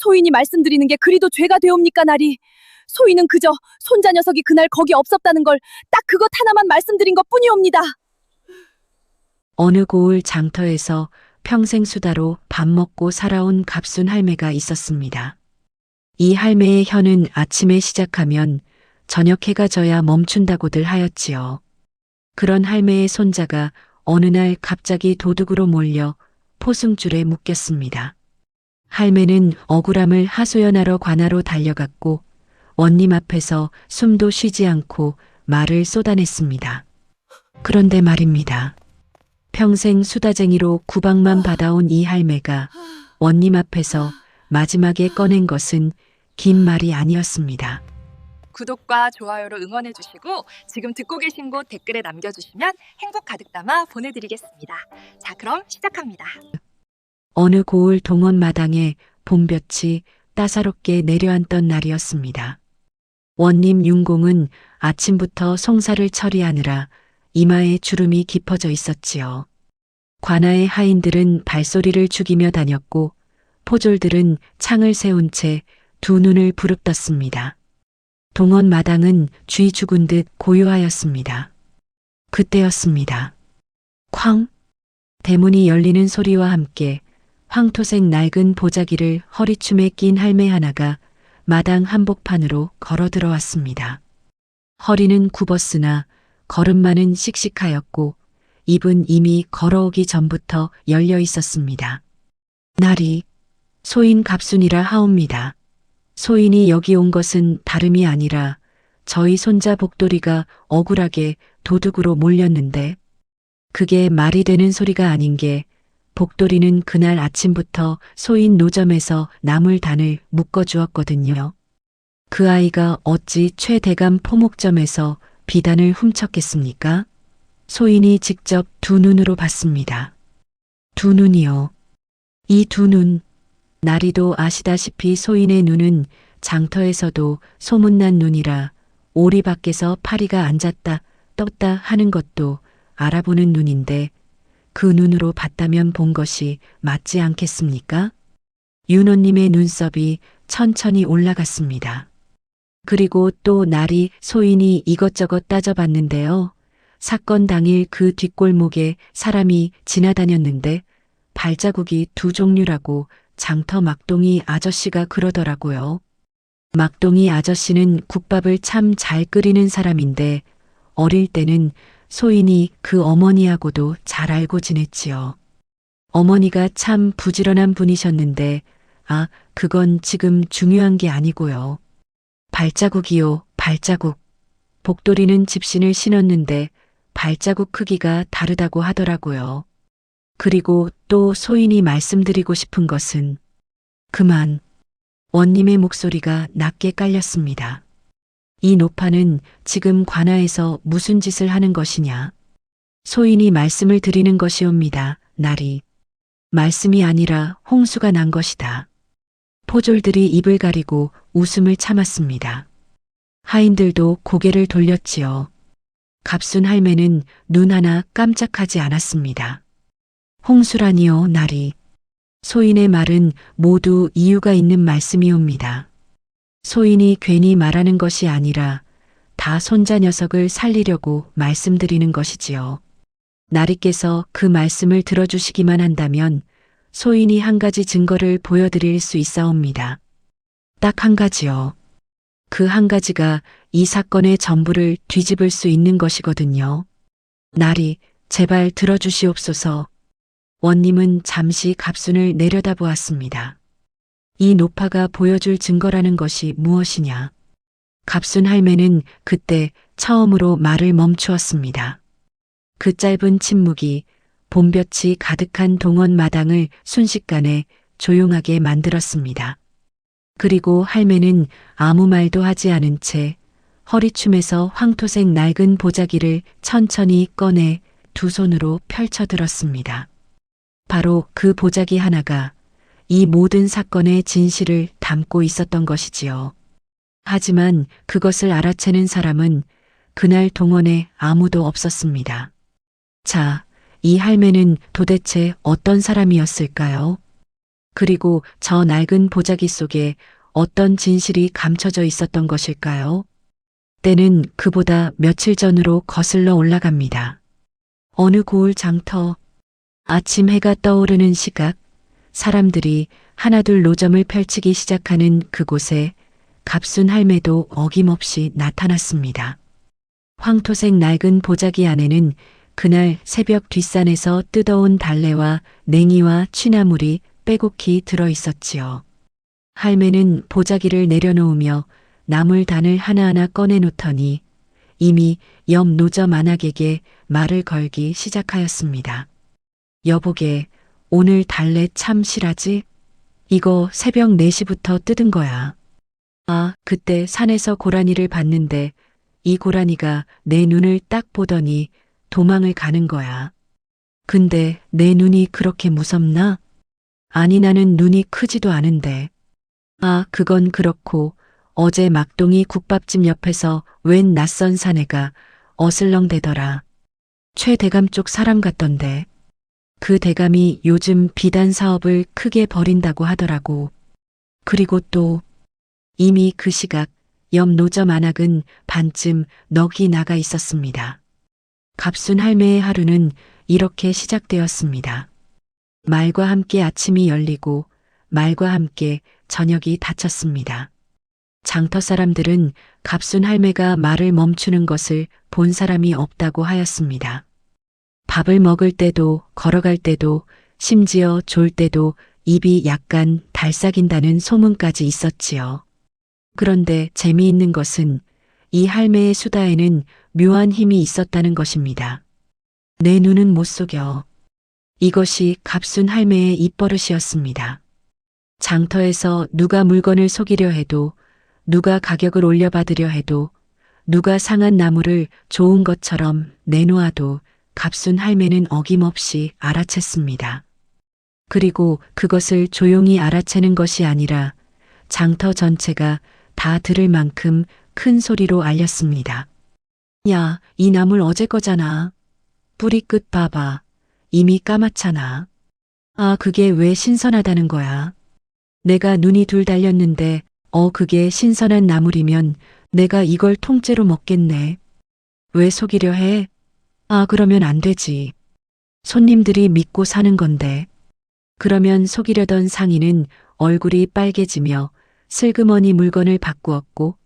소인이 말씀드리는 게 그리도 죄가 되옵니까, 나리? 소인은 그저 손자 녀석이 그날 거기 없었다는 걸 딱 그것 하나만 말씀드린 것뿐이옵니다. 어느 고을 장터에서 평생 수다로 밥 먹고 살아온 갑순 할매가 있었습니다. 이 할매의 혀는 아침에 시작하면 저녁 해가 져야 멈춘다고들 하였지요. 그런 할매의 손자가 어느 날 갑자기 도둑으로 몰려 포승줄에 묶였습니다. 할매는 억울함을 하소연하러 관하로 달려갔고 원님 앞에서 숨도 쉬지 않고 말을 쏟아냈습니다. 그런데 말입니다. 평생 수다쟁이로 구박만 받아온 이 할매가 원님 앞에서 마지막에 꺼낸 것은 긴 말이 아니었습니다. 구독과 좋아요로 응원해주시고 지금 듣고 계신 곳 댓글에 남겨주시면 행복 가득 담아 보내드리겠습니다. 자, 그럼 시작합니다. 어느 고을 동원 마당에 봄볕이 따사롭게 내려앉던 날이었습니다. 원님 윤공은 아침부터 송사를 처리하느라 이마에 주름이 깊어져 있었지요. 관아의 하인들은 발소리를 죽이며 다녔고 포졸들은 창을 세운 채 두 눈을 부릅떴습니다. 동원 마당은 쥐 죽은 듯 고요하였습니다. 그때였습니다. 쾅! 대문이 열리는 소리와 함께 황토색 낡은 보자기를 허리춤에 낀 할매 하나가 마당 한복판으로 걸어 들어왔습니다. 허리는 굽었으나 걸음만은 씩씩하였고 입은 이미 걸어오기 전부터 열려 있었습니다. 나리, 소인 갑순이라 하옵니다. 소인이 여기 온 것은 다름이 아니라 저희 손자 복돌이가 억울하게 도둑으로 몰렸는데 그게 말이 되는 소리가 아닌 게 복돌이는 그날 아침부터 소인 노점에서 나물단을 묶어주었거든요. 그 아이가 어찌 최대감 포목점에서 비단을 훔쳤겠습니까? 소인이 직접 두 눈으로 봤습니다. 두 눈이요. 이 두 눈, 나리도 아시다시피 소인의 눈은 장터에서도 소문난 눈이라 오리 밖에서 파리가 앉았다 떴다 하는 것도 알아보는 눈인데 그 눈으로 봤다면 본 것이 맞지 않겠습니까? 윤호님의 눈썹이 천천히 올라갔습니다. 그리고 또 날이 소인이 이것저것 따져봤는데요. 사건 당일 그 뒷골목에 사람이 지나다녔는데 발자국이 두 종류라고 장터 막동이 아저씨가 그러더라고요. 막동이 아저씨는 국밥을 참 잘 끓이는 사람인데 어릴 때는 소인이 그 어머니하고도 잘 알고 지냈지요. 어머니가 참 부지런한 분이셨는데 그건 지금 중요한 게 아니고요. 발자국이요, 발자국. 복돌이는 집신을 신었는데 발자국 크기가 다르다고 하더라고요. 그리고 또 소인이 말씀드리고 싶은 것은 그만. 원님의 목소리가 낮게 깔렸습니다. 이 노파는 지금 관아에서 무슨 짓을 하는 것이냐? 소인이 말씀을 드리는 것이옵니다. 나리. 말씀이 아니라 홍수가 난 것이다. 포졸들이 입을 가리고 웃음을 참았습니다. 하인들도 고개를 돌렸지요. 갑순 할매는 눈 하나 깜짝하지 않았습니다. 홍수라니요, 나리. 소인의 말은 모두 이유가 있는 말씀이옵니다. 소인이 괜히 말하는 것이 아니라 다 손자 녀석을 살리려고 말씀드리는 것이지요. 나리께서 그 말씀을 들어주시기만 한다면 소인이 한 가지 증거를 보여드릴 수 있사옵니다. 딱 한 가지요. 그 한 가지가 이 사건의 전부를 뒤집을 수 있는 것이거든요. 나리, 제발 들어주시옵소서. 원님은 잠시 갑순을 내려다보았습니다. 이 노파가 보여줄 증거라는 것이 무엇이냐? 갑순 할매는 그때 처음으로 말을 멈추었습니다. 그 짧은 침묵이 봄볕이 가득한 동원 마당을 순식간에 조용하게 만들었습니다. 그리고 할매는 아무 말도 하지 않은 채 허리춤에서 황토색 낡은 보자기를 천천히 꺼내 두 손으로 펼쳐들었습니다. 바로 그 보자기 하나가 이 모든 사건의 진실을 담고 있었던 것이지요. 하지만 그것을 알아채는 사람은 그날 동원에 아무도 없었습니다. 자, 이 할매는 도대체 어떤 사람이었을까요? 그리고 저 낡은 보자기 속에 어떤 진실이 감춰져 있었던 것일까요? 때는 그보다 며칠 전으로 거슬러 올라갑니다. 어느 고을 장터, 아침 해가 떠오르는 시각, 사람들이 하나둘 노점을 펼치기 시작하는 그곳에 갑순 할매도 어김없이 나타났습니다. 황토색 낡은 보자기 안에는 그날 새벽 뒷산에서 뜯어온 달래와 냉이와 취나물이 빼곡히 들어 있었지요. 할매는 보자기를 내려놓으며 나물단을 하나하나 꺼내놓더니 이미 옆 노점 안악에게 말을 걸기 시작하였습니다. 여보게, 오늘 달래 참 실하지? 이거 새벽 4시부터 뜯은 거야. 아, 그때 산에서 고라니를 봤는데 이 고라니가 내 눈을 딱 보더니 도망을 가는 거야. 근데 내 눈이 그렇게 무섭나? 아니, 나는 눈이 크지도 않은데. 아, 그건 그렇고 어제 막동이 국밥집 옆에서 웬 낯선 사내가 어슬렁대더라. 최 대감 쪽 사람 같던데. 그 대감이 요즘 비단 사업을 크게 벌인다고 하더라고. 그리고 또 이미 그 시각 옆 노점 안악은 반쯤 넋이 나가 있었습니다. 갑순 할매의 하루는 이렇게 시작되었습니다. 말과 함께 아침이 열리고 말과 함께 저녁이 닫혔습니다. 장터 사람들은 갑순 할매가 말을 멈추는 것을 본 사람이 없다고 하였습니다. 밥을 먹을 때도 걸어갈 때도 심지어 졸 때도 입이 약간 달싹인다는 소문까지 있었지요. 그런데 재미있는 것은 이 할매의 수다에는 묘한 힘이 있었다는 것입니다. 내 눈은 못 속여. 이것이 갑순 할매의 입버릇이었습니다. 장터에서 누가 물건을 속이려 해도, 누가 가격을 올려받으려 해도, 누가 상한 나무를 좋은 것처럼 내놓아도 갑순 할매는 어김없이 알아챘습니다. 그리고 그것을 조용히 알아채는 것이 아니라 장터 전체가 다 들을 만큼 큰 소리로 알렸습니다. 야, 이 나물 어제 거잖아. 뿌리 끝 봐봐. 이미 까맣잖아. 아, 그게 왜 신선하다는 거야? 내가 눈이 둘 달렸는데 그게 신선한 나물이면 내가 이걸 통째로 먹겠네. 왜 속이려 해? 아, 그러면 안 되지. 손님들이 믿고 사는 건데. 그러면 속이려던 상인은 얼굴이 빨개지며 슬그머니 물건을 바꾸었고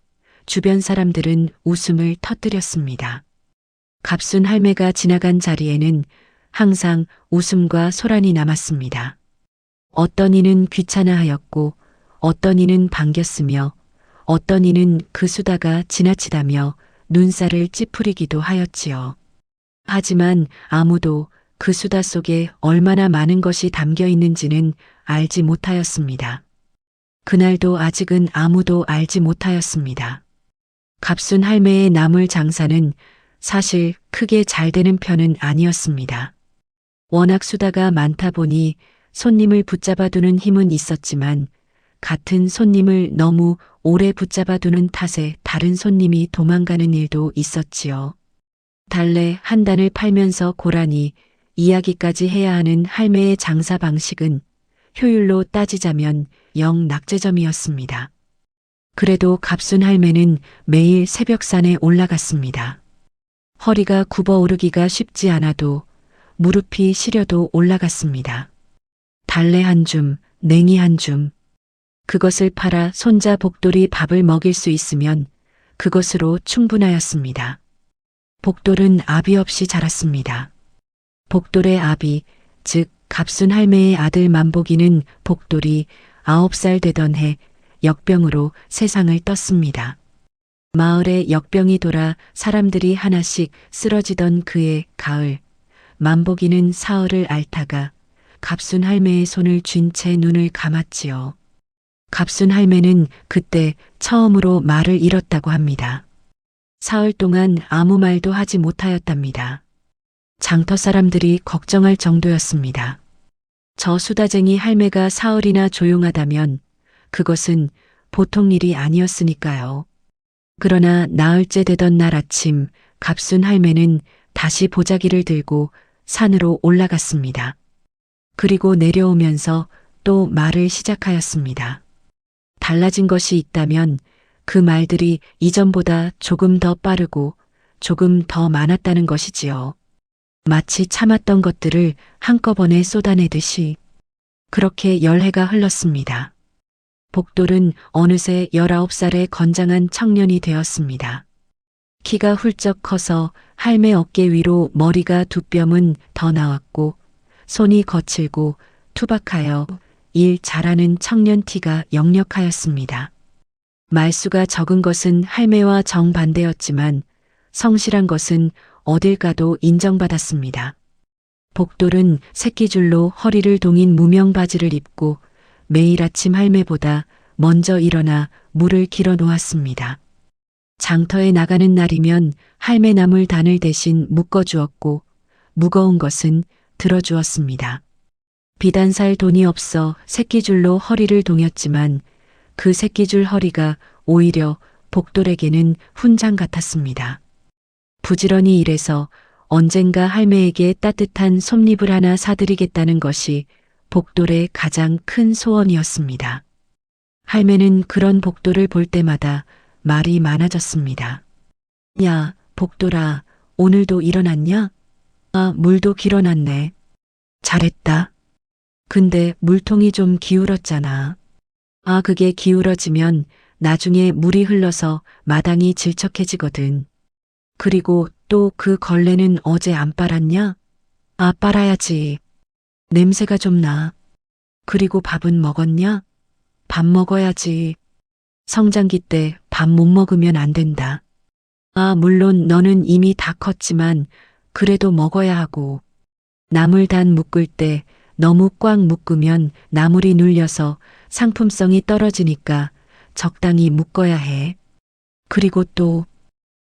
주변 사람들은 웃음을 터뜨렸습니다. 갑순 할매가 지나간 자리에는 항상 웃음과 소란이 남았습니다. 어떤 이는 귀찮아하였고 어떤 이는 반겼으며 어떤 이는 그 수다가 지나치다며 눈살을 찌푸리기도 하였지요. 하지만 아무도 그 수다 속에 얼마나 많은 것이 담겨 있는지는 알지 못하였습니다. 그날도 아직은 아무도 알지 못하였습니다. 갑순 할매의 나물 장사는 사실 크게 잘 되는 편은 아니었습니다. 워낙 수다가 많다 보니 손님을 붙잡아두는 힘은 있었지만 같은 손님을 너무 오래 붙잡아두는 탓에 다른 손님이 도망가는 일도 있었지요. 달래 한 단을 팔면서 고라니 이야기까지 해야 하는 할매의 장사 방식은 효율로 따지자면 영 낙제점이었습니다. 그래도 갑순 할매는 매일 새벽산에 올라갔습니다. 허리가 굽어오르기가 쉽지 않아도 무릎이 시려도 올라갔습니다. 달래 한 줌, 냉이 한 줌. 그것을 팔아 손자 복돌이 밥을 먹일 수 있으면 그것으로 충분하였습니다. 복돌은 아비 없이 자랐습니다. 복돌의 아비, 즉 갑순 할매의 아들 만복이는 복돌이 9살 되던 해 역병으로 세상을 떴습니다. 마을에 역병이 돌아 사람들이 하나씩 쓰러지던 그해 가을, 만복이는 사흘을 앓다가 갑순 할매의 손을 쥔 채 눈을 감았지요. 갑순 할매는 그때 처음으로 말을 잃었다고 합니다. 사흘 동안 아무 말도 하지 못하였답니다. 장터 사람들이 걱정할 정도였습니다. 저 수다쟁이 할매가 사흘이나 조용하다면 그것은 보통 일이 아니었으니까요. 그러나 나흘째 되던 날 아침 갑순 할매는 다시 보자기를 들고 산으로 올라갔습니다. 그리고 내려오면서 또 말을 시작하였습니다. 달라진 것이 있다면 그 말들이 이전보다 조금 더 빠르고 조금 더 많았다는 것이지요. 마치 참았던 것들을 한꺼번에 쏟아내듯이 그렇게 열해가 흘렀습니다. 복돌은 어느새 19살의 건장한 청년이 되었습니다. 키가 훌쩍 커서 할매 어깨 위로 머리가 두 뼘은 더 나왔고 손이 거칠고 투박하여 일 잘하는 청년 티가 역력하였습니다. 말수가 적은 것은 할매와 정반대였지만 성실한 것은 어딜 가도 인정받았습니다. 복돌은 새끼줄로 허리를 동인 무명 바지를 입고 매일 아침 할매보다 먼저 일어나 물을 길어 놓았습니다. 장터에 나가는 날이면 할매 나물 단을 대신 묶어주었고 무거운 것은 들어주었습니다. 비단 살 돈이 없어 새끼줄로 허리를 동였지만 그 새끼줄 허리가 오히려 복돌에게는 훈장 같았습니다. 부지런히 일해서 언젠가 할매에게 따뜻한 솜잎을 하나 사드리겠다는 것이 복돌의 가장 큰 소원이었습니다. 할매는 그런 복돌을 볼 때마다 말이 많아졌습니다. 야, 복돌아, 오늘도 일어났냐? 아, 물도 길어놨네. 잘했다. 근데 물통이 좀 기울었잖아. 아, 그게 기울어지면 나중에 물이 흘러서 마당이 질척해지거든. 그리고 또 그 걸레는 어제 안 빨았냐? 아, 빨아야지. 냄새가 좀 나. 그리고 밥은 먹었냐? 밥 먹어야지. 성장기 때 밥 못 먹으면 안 된다. 아, 물론 너는 이미 다 컸지만 그래도 먹어야 하고. 나물단 묶을 때 너무 꽉 묶으면 나물이 눌려서 상품성이 떨어지니까 적당히 묶어야 해. 그리고 또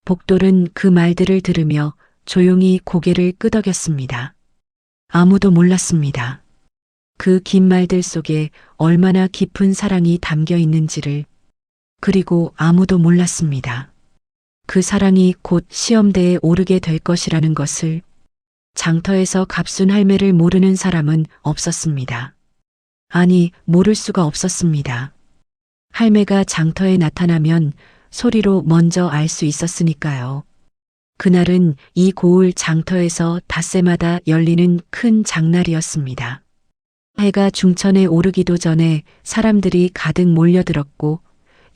복돌은 그 말들을 들으며 조용히 고개를 끄덕였습니다. 아무도 몰랐습니다. 그 긴 말들 속에 얼마나 깊은 사랑이 담겨 있는지를. 그리고 아무도 몰랐습니다. 그 사랑이 곧 시험대에 오르게 될 것이라는 것을. 장터에서 갑순 할매를 모르는 사람은 없었습니다. 아니, 모를 수가 없었습니다. 할매가 장터에 나타나면 소리로 먼저 알 수 있었으니까요. 그날은 이 고을 장터에서 닷새마다 열리는 큰 장날이었습니다. 해가 중천에 오르기도 전에 사람들이 가득 몰려들었고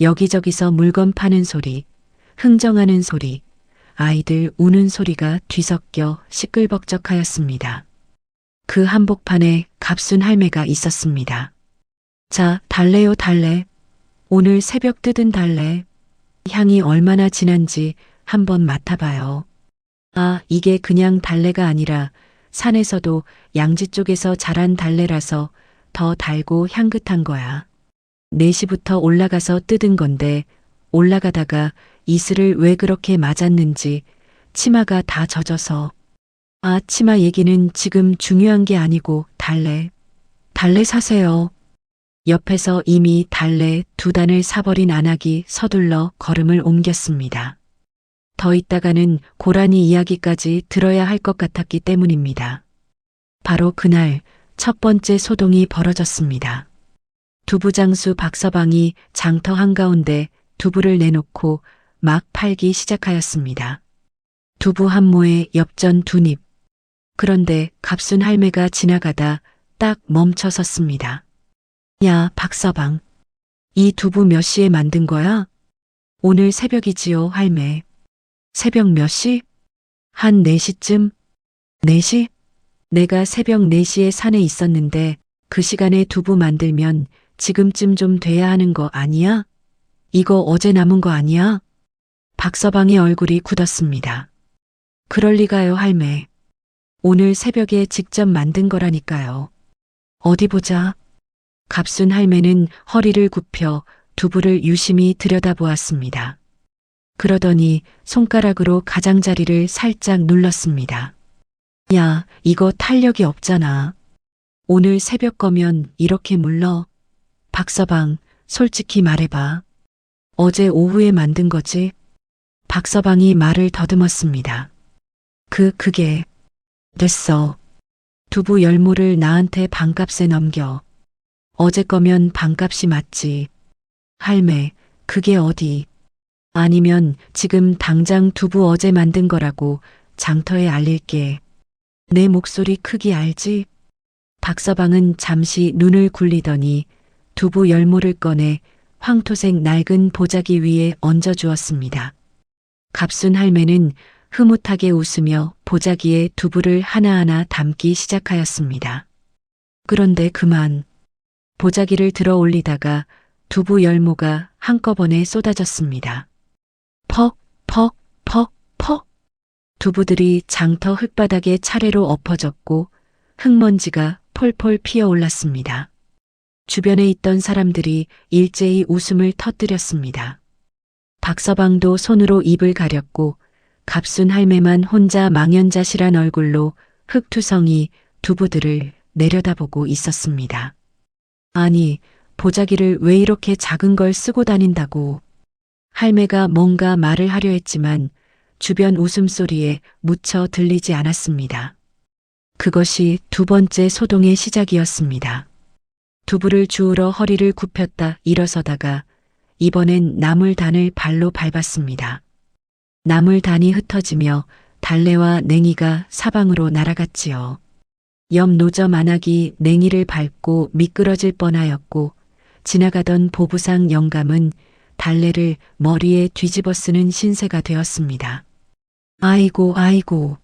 여기저기서 물건 파는 소리, 흥정하는 소리, 아이들 우는 소리가 뒤섞여 시끌벅적하였습니다. 그 한복판에 갑순 할매가 있었습니다. 자, 달래요, 달래. 오늘 새벽 뜯은 달래. 향이 얼마나 진한지 한번 맡아봐요. 아, 이게 그냥 달래가 아니라 산에서도 양지 쪽에서 자란 달래라서 더 달고 향긋한 거야. 4시부터 올라가서 뜯은 건데 올라가다가 이슬을 왜 그렇게 맞았는지 치마가 다 젖어서. 아, 치마 얘기는 지금 중요한 게 아니고 달래. 달래 사세요. 옆에서 이미 달래 2단을 사버린 안악이 서둘러 걸음을 옮겼습니다. 더 있다가는 고라니 이야기까지 들어야 할 것 같았기 때문입니다. 바로 그날 첫 번째 소동이 벌어졌습니다. 두부장수 박서방이 장터 한가운데 두부를 내놓고 막 팔기 시작하였습니다. 두부 한 모에 엽전 2잎. 그런데 갑순 할매가 지나가다 딱 멈춰 섰습니다. 야, 박서방. 이 두부 몇 시에 만든 거야? 오늘 새벽이지요, 할매. 새벽 몇 시? 한 4시쯤? 4시? 내가 새벽 4시에 산에 있었는데 그 시간에 두부 만들면 지금쯤 좀 돼야 하는 거 아니야? 이거 어제 남은 거 아니야? 박서방의 얼굴이 굳었습니다. 그럴 리가요, 할매. 오늘 새벽에 직접 만든 거라니까요. 어디 보자. 갑순 할매는 허리를 굽혀 두부를 유심히 들여다보았습니다. 그러더니 손가락으로 가장자리를 살짝 눌렀습니다. 야, 이거 탄력이 없잖아. 오늘 새벽 거면 이렇게 물러. 박서방, 솔직히 말해봐. 어제 오후에 만든 거지? 박서방이 말을 더듬었습니다. 그게. 됐어. 두부 10모를 나한테 반값에 넘겨. 어제 거면 반값이 맞지. 할매, 그게 어디? 아니면 지금 당장 두부 어제 만든 거라고 장터에 알릴게. 내 목소리 크기 알지? 박서방은 잠시 눈을 굴리더니 두부 열모를 꺼내 황토색 낡은 보자기 위에 얹어 주었습니다. 갑순 할매는 흐뭇하게 웃으며 보자기에 두부를 하나하나 담기 시작하였습니다. 그런데 그만 보자기를 들어 올리다가 두부 열모가 한꺼번에 쏟아졌습니다. 퍽, 퍽, 퍽, 퍽. 두부들이 장터 흙바닥에 차례로 엎어졌고 흙먼지가 폴폴 피어올랐습니다. 주변에 있던 사람들이 일제히 웃음을 터뜨렸습니다. 박서방도 손으로 입을 가렸고 갑순 할매만 혼자 망연자실한 얼굴로 흙투성이 두부들을 내려다보고 있었습니다. 아니, 보자기를 왜 이렇게 작은 걸 쓰고 다닌다고. 할매가 뭔가 말을 하려 했지만 주변 웃음소리에 묻혀 들리지 않았습니다. 그것이 두 번째 소동의 시작이었습니다. 두부를 주우러 허리를 굽혔다 일어서다가 이번엔 나물단을 발로 밟았습니다. 나물단이 흩어지며 달래와 냉이가 사방으로 날아갔지요. 옆 노점 안악이 냉이를 밟고 미끄러질 뻔하였고 지나가던 보부상 영감은 달래를 머리에 뒤집어 쓰는 신세가 되었습니다. 아이고 아이고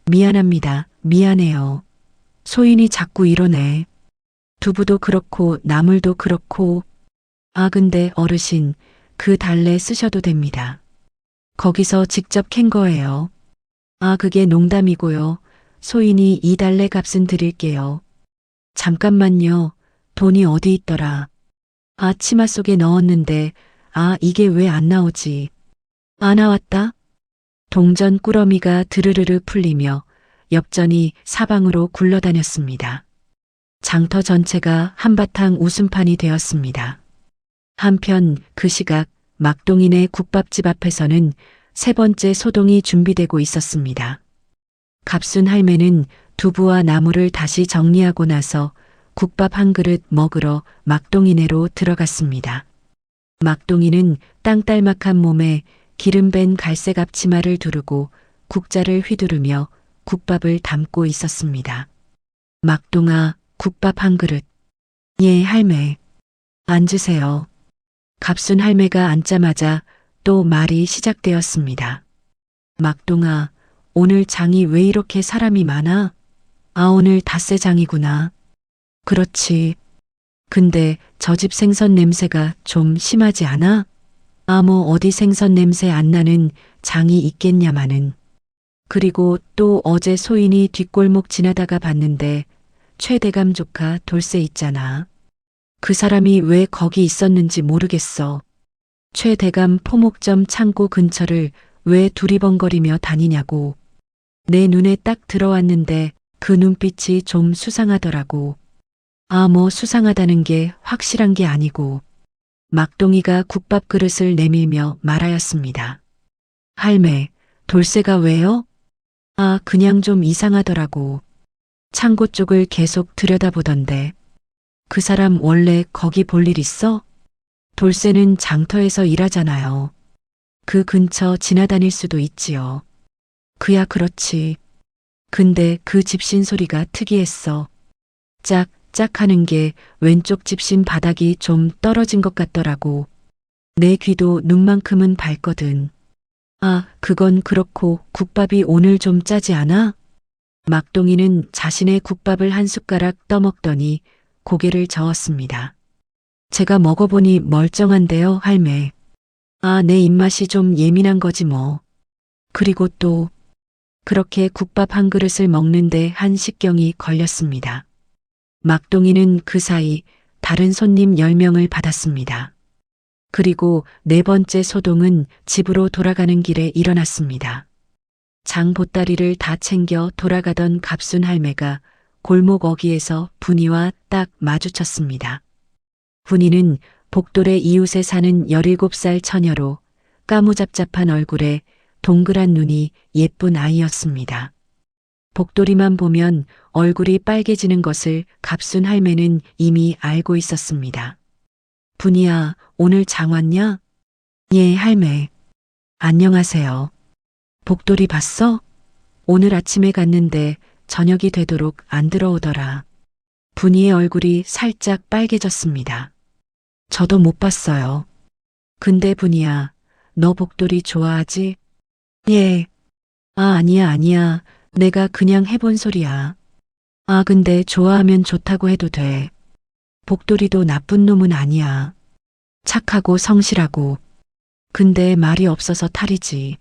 미안합니다. 미안해요. 소인이 자꾸 이러네. 두부도 그렇고 나물도 그렇고. 아 근데 어르신 그 달래 쓰셔도 됩니다. 거기서 직접 캔 거예요. 아 그게 농담이고요. 소인이 이 달래 값은 드릴게요. 잠깐만요. 돈이 어디 있더라. 아 치마 속에 넣었는데 아 이게 왜 안 나오지. 아 나왔다. 동전 꾸러미가 드르르르 풀리며 엽전이 사방으로 굴러다녔습니다. 장터 전체가 한바탕 웃음판이 되었습니다. 한편 그 시각 막동인의 국밥집 앞에서는 세 번째 소동이 준비되고 있었습니다. 갑순 할매는 두부와 나물을 다시 정리하고 나서 국밥 한 그릇 먹으러 막동이네로 들어갔습니다. 막동이는 땅딸막한 몸에 기름 밴 갈색 앞치마를 두르고 국자를 휘두르며 국밥을 담고 있었습니다. 막동아, 국밥 한 그릇. 예, 할매. 앉으세요. 갑순 할매가 앉자마자 또 말이 시작되었습니다. 막동아, 오늘 장이 왜 이렇게 사람이 많아? 아, 오늘 닷새장이구나. 그렇지. 근데 저 집 생선 냄새가 좀 심하지 않아? 아, 뭐 어디 생선 냄새 안 나는 장이 있겠냐마는. 그리고 또 어제 소인이 뒷골목 지나다가 봤는데 최대감 조카 돌쇠 있잖아. 그 사람이 왜 거기 있었는지 모르겠어. 최대감 포목점 창고 근처를 왜 두리번거리며 다니냐고. 내 눈에 딱 들어왔는데 그 눈빛이 좀 수상하더라고. 아, 뭐 수상하다는 게 확실한 게 아니고. 막동이가 국밥 그릇을 내밀며 말하였습니다. 할매, 돌쇠가 왜요? 아, 그냥 좀 이상하더라고. 창고 쪽을 계속 들여다보던데. 그 사람 원래 거기 볼 일 있어? 돌쇠는 장터에서 일하잖아요. 그 근처 지나다닐 수도 있지요. 그야 그렇지. 근데 그 집신 소리가 특이했어. 짝, 짝 하는 게 왼쪽 집신 바닥이 좀 떨어진 것 같더라고. 내 귀도 눈만큼은 밝거든. 아, 그건 그렇고 국밥이 오늘 좀 짜지 않아? 막동이는 자신의 국밥을 한 숟가락 떠먹더니 고개를 저었습니다. 제가 먹어보니 멀쩡한데요, 할매. 아, 내 입맛이 좀 예민한 거지 뭐. 그리고 또 그렇게 국밥 한 그릇을 먹는데 한 식경이 걸렸습니다. 막동이는 그 사이 다른 손님 10명을 받았습니다. 그리고 네 번째 소동은 집으로 돌아가는 길에 일어났습니다. 장 보따리를 다 챙겨 돌아가던 갑순 할매가 골목 어귀에서 분이와 딱 마주쳤습니다. 분이는 복돌의 이웃에 사는 17살 처녀로 까무잡잡한 얼굴에 동그란 눈이 예쁜 아이였습니다. 복돌이만 보면 얼굴이 빨개지는 것을 갑순 할매는 이미 알고 있었습니다. 분이야, 오늘 장 왔냐? 예, 할매. 안녕하세요. 복돌이 봤어? 오늘 아침에 갔는데 저녁이 되도록 안 들어오더라. 분이의 얼굴이 살짝 빨개졌습니다. 저도 못 봤어요. 근데 분이야, 너 복돌이 좋아하지? 예. 아니야. 내가 그냥 해본 소리야. 근데 좋아하면 좋다고 해도 돼. 복돌이도 나쁜 놈은 아니야. 착하고 성실하고. 근데 말이 없어서 탈이지.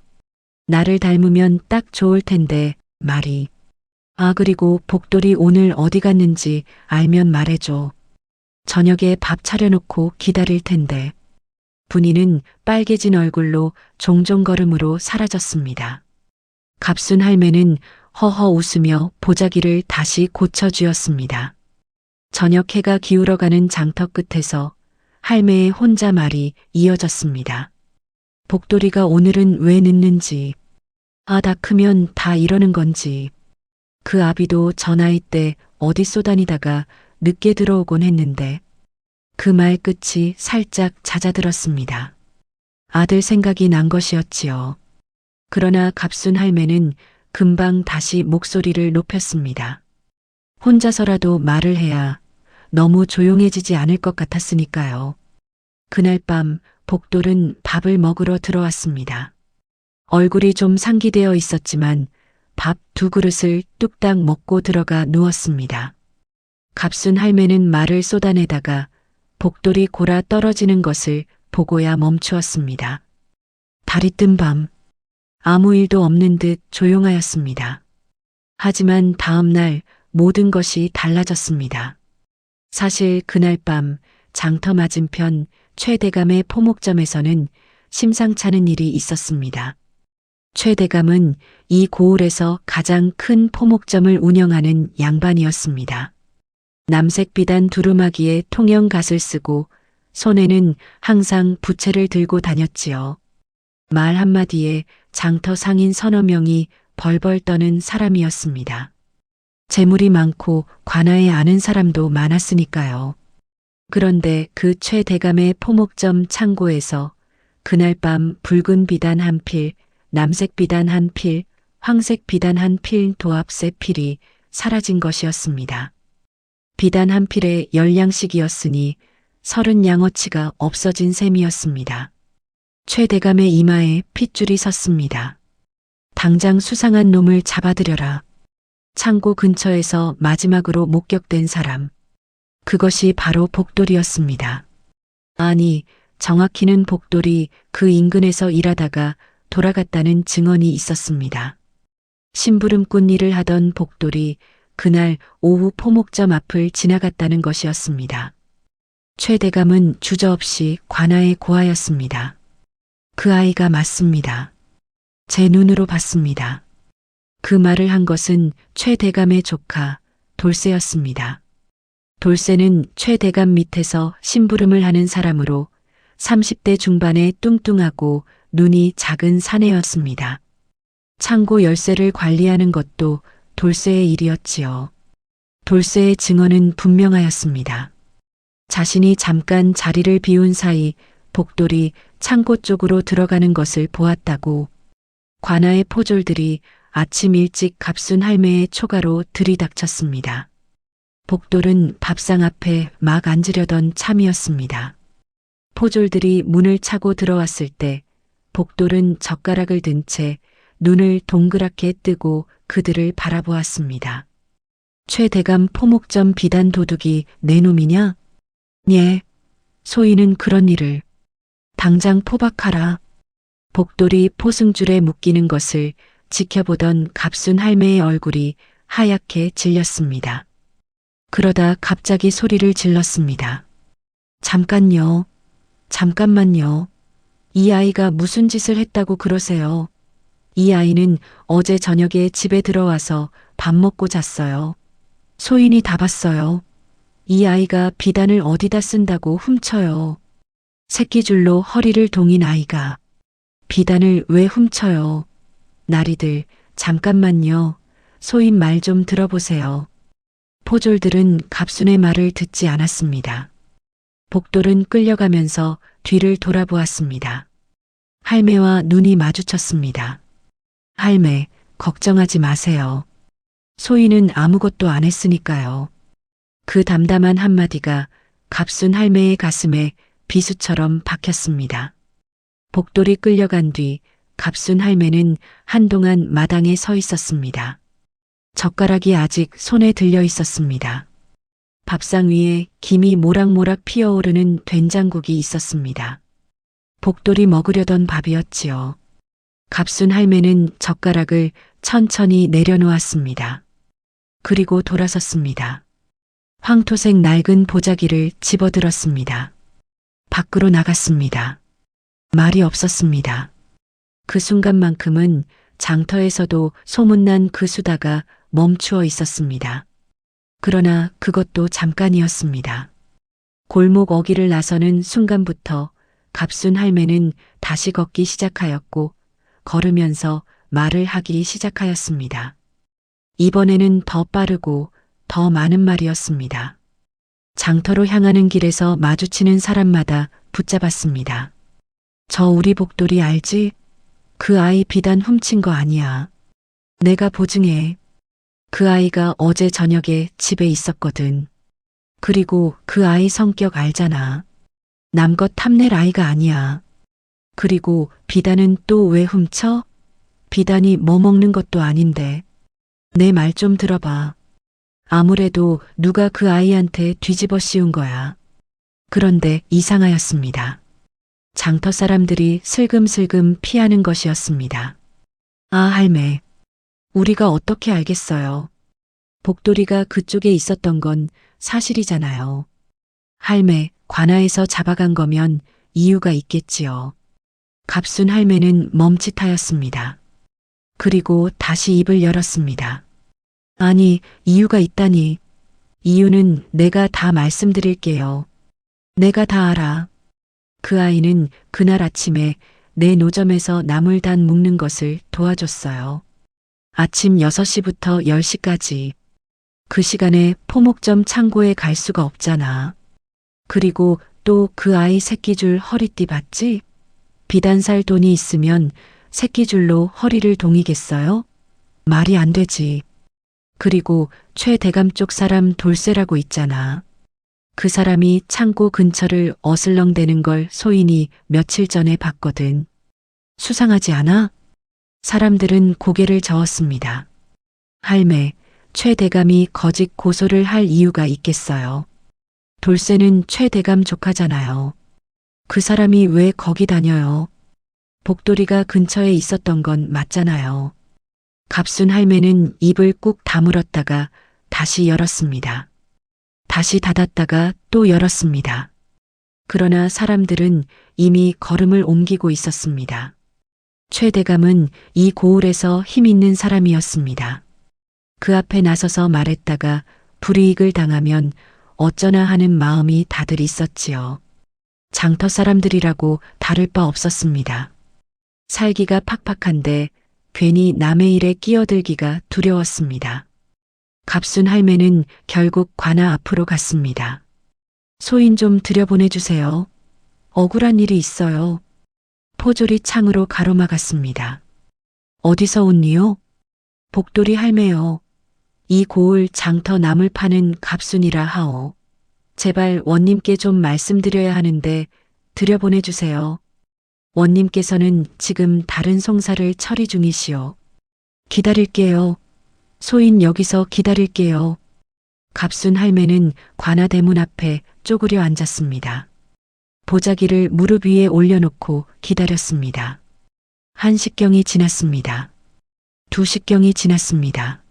나를 닮으면 딱 좋을 텐데, 말이. 그리고 복돌이 오늘 어디 갔는지 알면 말해줘. 저녁에 밥 차려놓고 기다릴 텐데. 분이는 빨개진 얼굴로 종종 걸음으로 사라졌습니다. 갑순 할매는 허허 웃으며 보자기를 다시 고쳐주었습니다. 저녁 해가 기울어가는 장터 끝에서 할매의 혼잣말이 이어졌습니다. 복돌이가 오늘은 왜 늦는지. 다 크면 다 이러는 건지. 그 아비도 저 나이 때 어디 쏘다니다가 늦게 들어오곤 했는데. 그 말 끝이 살짝 잦아들었습니다. 아들 생각이 난 것이었지요. 그러나 갑순 할매는 금방 다시 목소리를 높였습니다. 혼자서라도 말을 해야 너무 조용해지지 않을 것 같았으니까요. 그날 밤 복돌은 밥을 먹으러 들어왔습니다. 얼굴이 좀 상기되어 있었지만 밥 2그릇을 뚝딱 먹고 들어가 누웠습니다. 갑순 할매는 말을 쏟아내다가 복돌이 골아 떨어지는 것을 보고야 멈추었습니다. 달이 뜬 밤, 아무 일도 없는 듯 조용하였습니다. 하지만 다음 날 모든 것이 달라졌습니다. 사실 그날 밤 장터 맞은편 최대감의 포목점에서는 심상찮은 일이 있었습니다. 최대감은 이 고을에서 가장 큰 포목점을 운영하는 양반이었습니다. 남색 비단 두루마기에 통영갓을 쓰고 손에는 항상 부채를 들고 다녔지요. 말 한마디에 장터 상인 서너 명이 벌벌 떠는 사람이었습니다. 재물이 많고 관아에 아는 사람도 많았으니까요. 그런데 그 최대감의 포목점 창고에서 그날 밤 붉은 비단 한 필, 남색 비단 한 필, 황색 비단 한 필 도합 세 필이 사라진 것이었습니다. 비단 한 필에 10양씩이었으니 30양어치가 없어진 셈이었습니다. 최대감의 이마에 핏줄이 섰습니다. 당장 수상한 놈을 잡아들여라. 창고 근처에서 마지막으로 목격된 사람. 그것이 바로 복돌이었습니다. 아니, 정확히는 복돌이 그 인근에서 일하다가 돌아갔다는 증언이 있었습니다. 심부름꾼 일을 하던 복돌이 그날 오후 포목점 앞을 지나갔다는 것이었습니다. 최대감은 주저없이 관아에 고하였습니다. 그 아이가 맞습니다. 제 눈으로 봤습니다. 그 말을 한 것은 최대감의 조카 돌쇠였습니다. 돌쇠는 최대감 밑에서 심부름을 하는 사람으로 30대 중반에 뚱뚱하고 눈이 작은 사내였습니다. 창고 열쇠를 관리하는 것도 돌쇠의 일이었지요. 돌쇠의 증언은 분명하였습니다. 자신이 잠깐 자리를 비운 사이 복돌이 창고 쪽으로 들어가는 것을 보았다고. 관아의 포졸들이 아침 일찍 갑순 할매의 초가로 들이닥쳤습니다. 복돌은 밥상 앞에 막 앉으려던 참이었습니다. 포졸들이 문을 차고 들어왔을 때 복돌은 젓가락을 든 채 눈을 동그랗게 뜨고 그들을 바라보았습니다. 최대감 포목점 비단 도둑이 내 놈이냐? 예, 소인은 그런 일을. 당장 포박하라. 복돌이 포승줄에 묶이는 것을 지켜보던 갑순 할매의 얼굴이 하얗게 질렸습니다. 그러다 갑자기 소리를 질렀습니다. 잠깐요. 잠깐만요. 이 아이가 무슨 짓을 했다고 그러세요? 이 아이는 어제 저녁에 집에 들어와서 밥 먹고 잤어요. 소인이 다 봤어요. 이 아이가 비단을 어디다 쓴다고 훔쳐요. 새끼줄로 허리를 동인 아이가 비단을 왜 훔쳐요? 나리들, 잠깐만요. 소인 말 좀 들어보세요. 포졸들은 갑순의 말을 듣지 않았습니다. 복돌은 끌려가면서 뒤를 돌아보았습니다. 할매와 눈이 마주쳤습니다. 할매, 걱정하지 마세요. 소인은 아무것도 안 했으니까요. 그 담담한 한마디가 갑순 할매의 가슴에 비수처럼 박혔습니다. 복돌이 끌려간 뒤 갑순 할매는 한동안 마당에 서 있었습니다. 젓가락이 아직 손에 들려 있었습니다. 밥상 위에 김이 모락모락 피어오르는 된장국이 있었습니다. 복돌이 먹으려던 밥이었지요. 갑순 할매는 젓가락을 천천히 내려놓았습니다. 그리고 돌아섰습니다. 황토색 낡은 보자기를 집어들었습니다. 밖으로 나갔습니다. 말이 없었습니다. 그 순간만큼은 장터에서도 소문난 그 수다가 멈추어 있었습니다. 그러나 그것도 잠깐이었습니다. 골목 어귀를 나서는 순간부터 갑순 할매는 다시 걷기 시작하였고 걸으면서 말을 하기 시작하였습니다. 이번에는 더 빠르고 더 많은 말이었습니다. 장터로 향하는 길에서 마주치는 사람마다 붙잡았습니다. 저 우리 복돌이 알지? 그 아이 비단 훔친 거 아니야. 내가 보증해. 그 아이가 어제 저녁에 집에 있었거든. 그리고 그 아이 성격 알잖아. 남것 탐낼 아이가 아니야. 그리고 비단은 또 왜 훔쳐? 비단이 뭐 먹는 것도 아닌데. 내 말 좀 들어봐. 아무래도 누가 그 아이한테 뒤집어 씌운 거야. 그런데 이상하였습니다. 장터 사람들이 슬금슬금 피하는 것이었습니다. 아, 할매. 우리가 어떻게 알겠어요. 복돌이가 그쪽에 있었던 건 사실이잖아요. 할매, 관아에서 잡아간 거면 이유가 있겠지요. 갑순 할매는 멈칫하였습니다. 그리고 다시 입을 열었습니다. 아니, 이유가 있다니. 이유는 내가 다 말씀드릴게요. 내가 다 알아. 그 아이는 그날 아침에 내 노점에서 나물단 묶는 것을 도와줬어요. 아침 6시부터 10시까지. 그 시간에 포목점 창고에 갈 수가 없잖아. 그리고 또 그 아이 새끼줄 허리띠 봤지? 비단 살 돈이 있으면 새끼줄로 허리를 동이겠어요? 말이 안 되지. 그리고 최 대감 쪽 사람 돌쇠라고 있잖아. 그 사람이 창고 근처를 어슬렁대는 걸 소인이 며칠 전에 봤거든. 수상하지 않아? 사람들은 고개를 저었습니다. 할매, 최 대감이 거짓 고소를 할 이유가 있겠어요. 돌쇠는 최 대감 조카잖아요. 그 사람이 왜 거기 다녀요? 복돌이가 근처에 있었던 건 맞잖아요. 갑순 할매는 입을 꾹 다물었다가 다시 열었습니다. 다시 닫았다가 또 열었습니다. 그러나 사람들은 이미 걸음을 옮기고 있었습니다. 최 대감은 이 고을에서 힘 있는 사람이었습니다. 그 앞에 나서서 말했다가 불이익을 당하면 어쩌나 하는 마음이 다들 있었지요. 장터 사람들이라고 다를 바 없었습니다. 살기가 팍팍한데 괜히 남의 일에 끼어들기가 두려웠습니다. 갑순 할매는 결국 관아 앞으로 갔습니다. 소인 좀 들여보내주세요. 억울한 일이 있어요. 포졸이 창으로 가로막았습니다. 어디서 온니요? 복돌이 할매요. 이 고을 장터 나물 파는 갑순이라 하오. 제발 원님께 좀 말씀드려야 하는데 들여보내주세요. 원님께서는 지금 다른 송사를 처리 중이시오. 기다릴게요. 소인 여기서 기다릴게요. 갑순 할매는 관아 대문 앞에 쪼그려 앉았습니다. 보자기를 무릎 위에 올려놓고 기다렸습니다. 1시경이 지났습니다. 2시경이 지났습니다.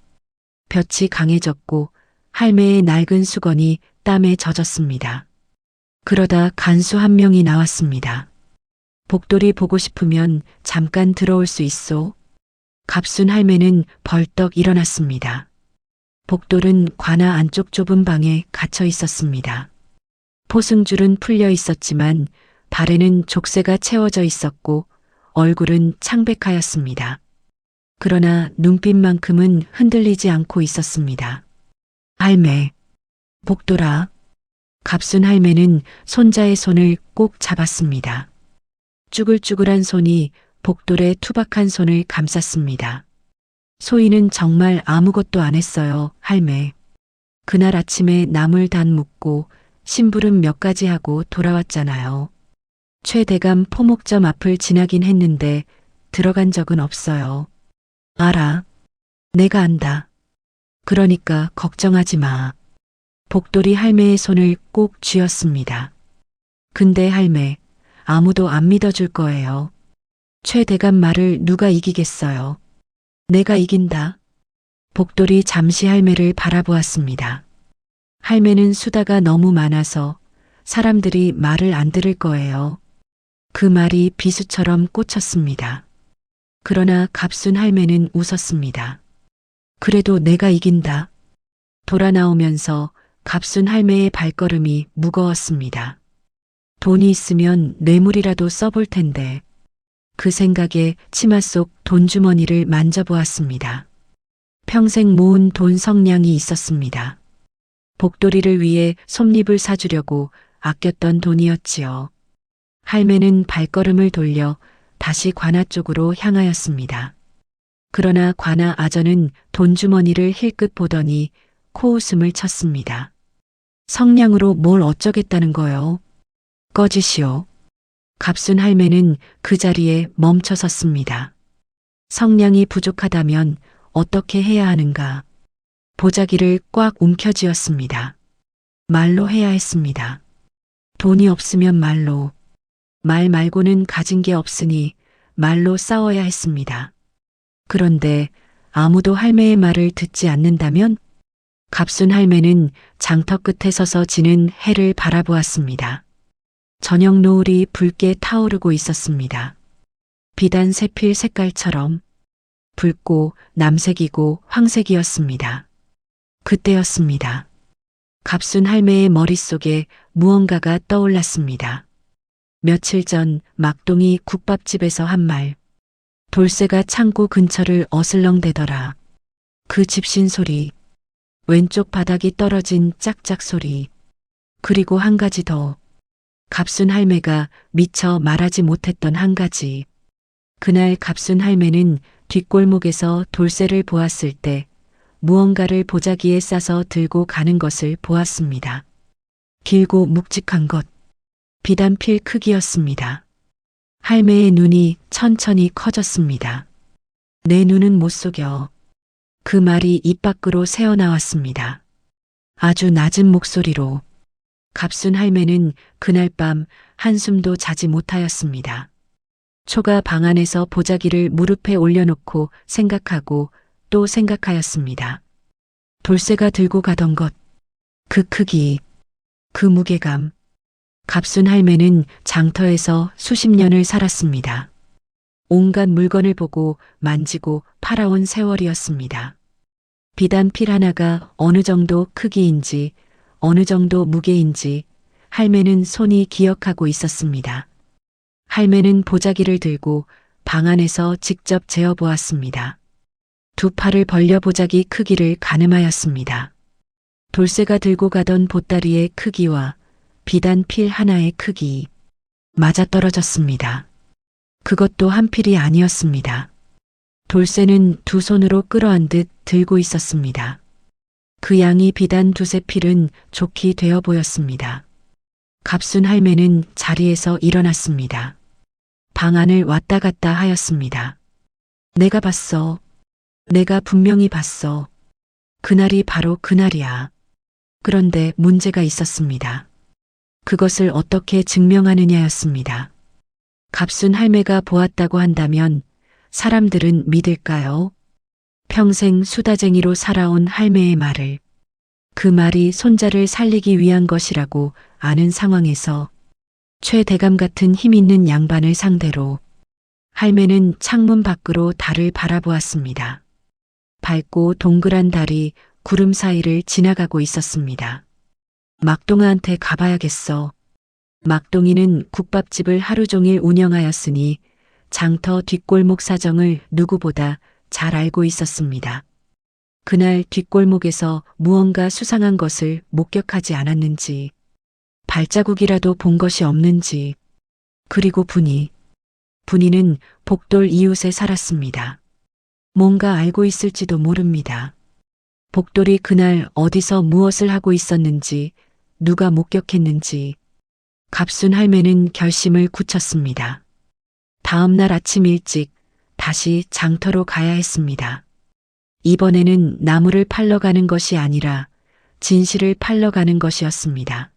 볕이 강해졌고 할매의 낡은 수건이 땀에 젖었습니다. 그러다 간수 한 명이 나왔습니다. 복돌이 보고 싶으면 잠깐 들어올 수 있소. 갑순 할매는 벌떡 일어났습니다. 복돌은 관아 안쪽 좁은 방에 갇혀 있었습니다. 포승줄은 풀려 있었지만 발에는 족쇄가 채워져 있었고 얼굴은 창백하였습니다. 그러나 눈빛만큼은 흔들리지 않고 있었습니다. 할매, 복돌아. 갑순 할매는 손자의 손을 꼭 잡았습니다. 쭈글쭈글한 손이 복돌의 투박한 손을 감쌌습니다. 소희는 정말 아무것도 안 했어요, 할매. 그날 아침에 나물 단 묻고 심부름 몇 가지 하고 돌아왔잖아요. 최 대감 포목점 앞을 지나긴 했는데 들어간 적은 없어요. 알아. 내가 안다. 그러니까 걱정하지 마. 복돌이 할매의 손을 꼭 쥐었습니다. 근데 할매, 아무도 안 믿어줄 거예요. 최 대감 말을 누가 이기겠어요. 내가 이긴다. 복돌이 잠시 할매를 바라보았습니다. 할매는 수다가 너무 많아서 사람들이 말을 안 들을 거예요. 그 말이 비수처럼 꽂혔습니다. 그러나 갑순 할매는 웃었습니다. 그래도 내가 이긴다. 돌아 나오면서 갑순 할매의 발걸음이 무거웠습니다. 돈이 있으면 뇌물이라도 써볼 텐데. 그 생각에 치마 속 돈주머니를 만져보았습니다. 평생 모은 돈 성량이 있었습니다. 복돌이를 위해 솜잎을 사주려고 아꼈던 돈이었지요. 할매는 발걸음을 돌려 다시 관아 쪽으로 향하였습니다. 그러나 관아 아저는 돈주머니를 힐끗 보더니 코웃음을 쳤습니다. 성냥으로 뭘 어쩌겠다는 거요? 꺼지시오. 갑순 할매는 그 자리에 멈춰 섰습니다. 성냥이 부족하다면 어떻게 해야 하는가? 보자기를 꽉 움켜쥐었습니다. 말로 해야 했습니다. 돈이 없으면 말로. 말 말고는 가진 게 없으니 말로 싸워야 했습니다. 그런데 아무도 할매의 말을 듣지 않는다면? 갑순 할매는 장터 끝에 서서 지는 해를 바라보았습니다. 저녁 노을이 붉게 타오르고 있었습니다. 비단 새필 색깔처럼 붉고 남색이고 황색이었습니다. 그때였습니다. 갑순 할매의 머릿속에 무언가가 떠올랐습니다. 며칠 전 막동이 국밥집에서 한 말. 돌쇠가 창고 근처를 어슬렁대더라. 그 집신 소리. 왼쪽 바닥이 떨어진 짝짝 소리. 그리고 한 가지 더. 갑순 할매가 미처 말하지 못했던 한 가지. 그날 갑순 할매는 뒷골목에서 돌쇠를 보았을 때 무언가를 보자기에 싸서 들고 가는 것을 보았습니다. 길고 묵직한 것. 비단필 크기였습니다. 할매의 눈이 천천히 커졌습니다. 내 눈은 못 속여. 그 말이 입 밖으로 새어나왔습니다. 아주 낮은 목소리로. 갑순 할매는 그날 밤 한숨도 자지 못하였습니다. 초가 방 안에서 보자기를 무릎에 올려놓고 생각하고 또 생각하였습니다. 돌쇠가 들고 가던 것, 그 크기, 그 무게감. 갑순 할매는 장터에서 수십 년을 살았습니다. 온갖 물건을 보고 만지고 팔아온 세월이었습니다. 비단필 하나가 어느 정도 크기인지 어느 정도 무게인지 할매는 손이 기억하고 있었습니다. 할매는 보자기를 들고 방 안에서 직접 재어보았습니다. 두 팔을 벌려 보자기 크기를 가늠하였습니다. 돌쇠가 들고 가던 보따리의 크기와 비단필 하나의 크기 맞아떨어졌습니다. 그것도 한 필이 아니었습니다. 돌쇠는 두 손으로 끌어안 듯 들고 있었습니다. 그 양이 비단 두세 필은 좋게 되어 보였습니다. 갑순 할매는 자리에서 일어났습니다. 방 안을 왔다 갔다 하였습니다. 내가 봤어. 내가 분명히 봤어. 그날이 바로 그날이야. 그런데 문제가 있었습니다. 그것을 어떻게 증명하느냐였습니다. 갑순 할매가 보았다고 한다면 사람들은 믿을까요? 평생 수다쟁이로 살아온 할매의 말을, 그 말이 손자를 살리기 위한 것이라고 아는 상황에서 최 대감 같은 힘 있는 양반을 상대로 할매는 창문 밖으로 달을 바라보았습니다. 밝고 동그란 달이 구름 사이를 지나가고 있었습니다. 막동아한테 가봐야겠어. 막동이는 국밥집을 하루 종일 운영하였으니 장터 뒷골목 사정을 누구보다 잘 알고 있었습니다. 그날 뒷골목에서 무언가 수상한 것을 목격하지 않았는지, 발자국이라도 본 것이 없는지, 그리고 분이는 복돌 이웃에 살았습니다. 뭔가 알고 있을지도 모릅니다. 복돌이 그날 어디서 무엇을 하고 있었는지, 누가 목격했는지, 갑순 할매는 결심을 굳혔습니다. 다음 날 아침 일찍 다시 장터로 가야 했습니다. 이번에는 나무를 팔러 가는 것이 아니라 진실을 팔러 가는 것이었습니다.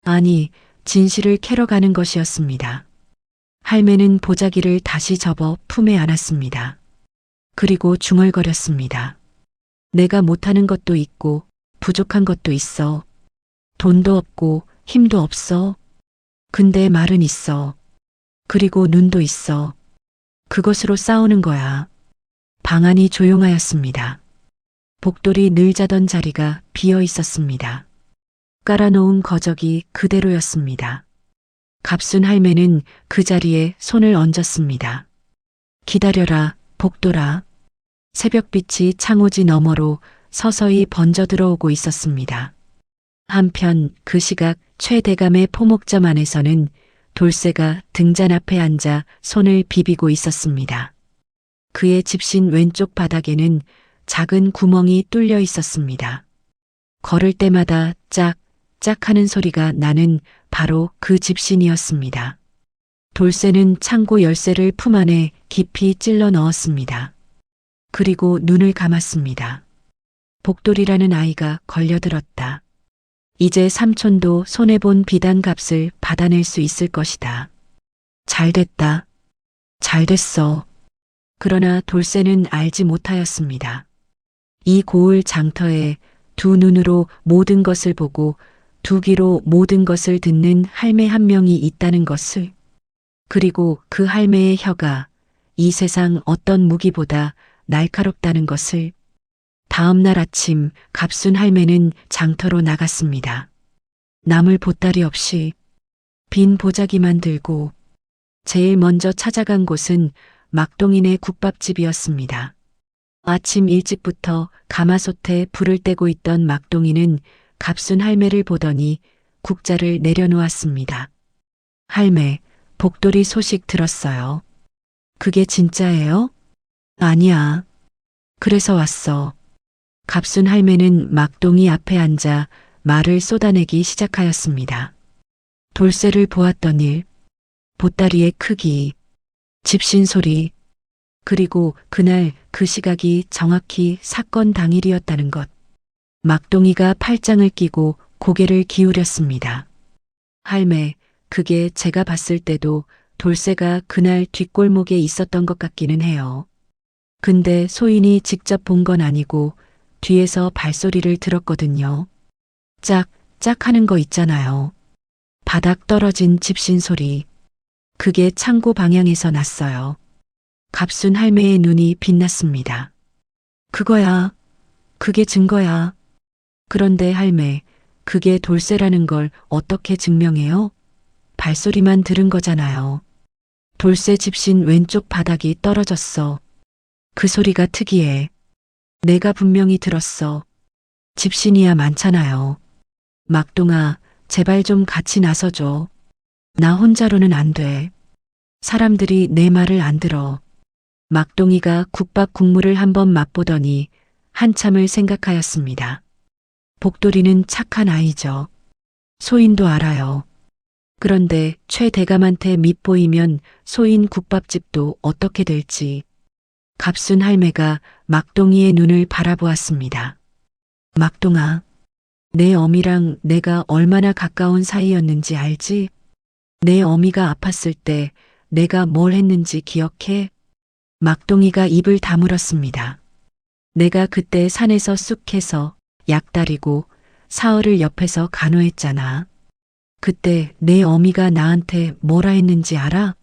아니, 진실을 캐러 가는 것이었습니다. 할매는 보자기를 다시 접어 품에 안았습니다. 그리고 중얼거렸습니다. 내가 못하는 것도 있고 부족한 것도 있어. 돈도 없고 힘도 없어. 근데 말은 있어. 그리고 눈도 있어. 그것으로 싸우는 거야. 방안이 조용하였습니다. 복돌이 늘 자던 자리가 비어 있었습니다. 깔아놓은 거적이 그대로였습니다. 갑순 할매는 그 자리에 손을 얹었습니다. 기다려라, 복돌아. 새벽빛이 창호지 너머로 서서히 번져 들어오고 있었습니다. 한편 그 시각 최대감의 포목점 안에서는 돌쇠가 등잔 앞에 앉아 손을 비비고 있었습니다. 그의 집신 왼쪽 바닥에는 작은 구멍이 뚫려 있었습니다. 걸을 때마다 짝 하는 소리가 나는 바로 그 집신이었습니다. 돌쇠는 창고 열쇠를 품 안에 깊이 찔러 넣었습니다. 그리고 눈을 감았습니다. 복돌이라는 아이가 걸려들었다. 이제 삼촌도 손해본 비단 값을 받아낼 수 있을 것이다. 잘 됐다. 잘 됐어. 그러나 돌쇠는 알지 못하였습니다. 이 고을 장터에 두 눈으로 모든 것을 보고 두 귀로 모든 것을 듣는 할매 한 명이 있다는 것을, 그리고 그 할매의 혀가 이 세상 어떤 무기보다 날카롭다는 것을. 다음 날 아침 갑순 할매는 장터로 나갔습니다. 나물 보따리 없이 빈 보자기만 들고 제일 먼저 찾아간 곳은 막동인의 국밥집이었습니다. 아침 일찍부터 가마솥에 불을 떼고 있던 막동인은 갑순 할매를 보더니 국자를 내려놓았습니다. 할매, 복돌이 소식 들었어요. 그게 진짜예요? 아니야. 그래서 왔어. 갑순 할매는 막동이 앞에 앉아 말을 쏟아내기 시작하였습니다. 돌쇠를 보았던 일, 보따리의 크기, 집신 소리, 그리고 그날 그 시각이 정확히 사건 당일이었다는 것. 막동이가 팔짱을 끼고 고개를 기울였습니다. 할매, 그게 제가 봤을 때도 돌쇠가 그날 뒷골목에 있었던 것 같기는 해요. 근데 소인이 직접 본 건 아니고 뒤에서 발소리를 들었거든요. 짝 하는 거 있잖아요. 바닥 떨어진 집신 소리. 그게 창고 방향에서 났어요. 갑순 할매의 눈이 빛났습니다. 그거야. 그게 증거야. 그런데 할매, 그게 돌쇠라는 걸 어떻게 증명해요? 발소리만 들은 거잖아요. 돌쇠 집신 왼쪽 바닥이 떨어졌어. 그 소리가 특이해. 내가 분명히 들었어. 집신이야 많잖아요. 막동아, 제발 좀 같이 나서줘. 나 혼자로는 안 돼. 사람들이 내 말을 안 들어. 막동이가 국밥 국물을 한번 맛보더니 한참을 생각하였습니다. 복돌이는 착한 아이죠. 소인도 알아요. 그런데 최 대감한테 밉보이면 소인 국밥집도 어떻게 될지. 갑순 할매가 막동이의 눈을 바라보았습니다. 막동아, 내 어미랑 내가 얼마나 가까운 사이였는지 알지? 내 어미가 아팠을 때 내가 뭘 했는지 기억해? 막동이가 입을 다물었습니다. 내가 그때 산에서 쑥해서 약 다리고 사흘을 옆에서 간호했잖아. 그때 내 어미가 나한테 뭐라 했는지 알아?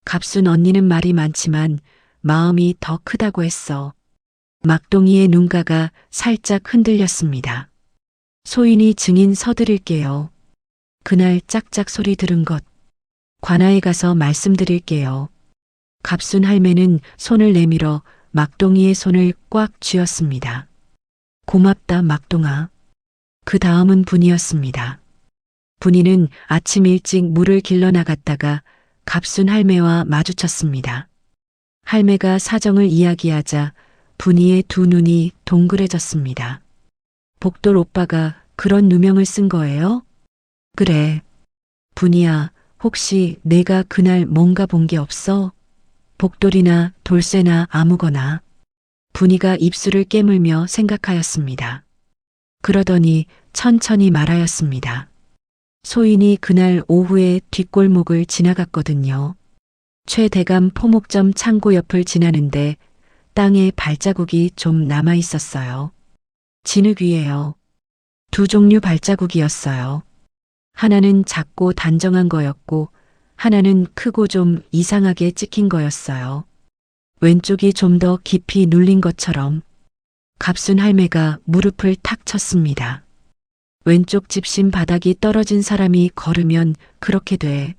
갑순 언니는 말이 많지만 마음이 더 크다고 했어. 막동이의 눈가가 살짝 흔들렸습니다. 소인이 증인 서드릴게요. 그날 짝짝 소리 들은 것. 관아에 가서 말씀드릴게요. 갑순 할매는 손을 내밀어 막동이의 손을 꽉 쥐었습니다. 고맙다, 막동아. 그 다음은 분이었습니다. 분이는 아침 일찍 물을 길러 나갔다가 갑순 할매와 마주쳤습니다. 할매가 사정을 이야기하자 분이의 두 눈이 동그래졌습니다. 복돌 오빠가 그런 누명을 쓴 거예요? 그래. 분이야, 혹시 내가 그날 뭔가 본 게 없어? 복돌이나 돌쇠나 아무거나. 분이가 입술을 깨물며 생각하였습니다. 그러더니 천천히 말하였습니다. 소인이 그날 오후에 뒷골목을 지나갔거든요. 최 대감 포목점 창고 옆을 지나는데 땅에 발자국이 좀 남아 있었어요. 진흙 위에요. 두 종류 발자국이었어요. 하나는 작고 단정한 거였고 하나는 크고 좀 이상하게 찍힌 거였어요. 왼쪽이 좀 더 깊이 눌린 것처럼. 갑순 할매가 무릎을 탁 쳤습니다. 왼쪽 집신 바닥이 떨어진 사람이 걸으면 그렇게 돼.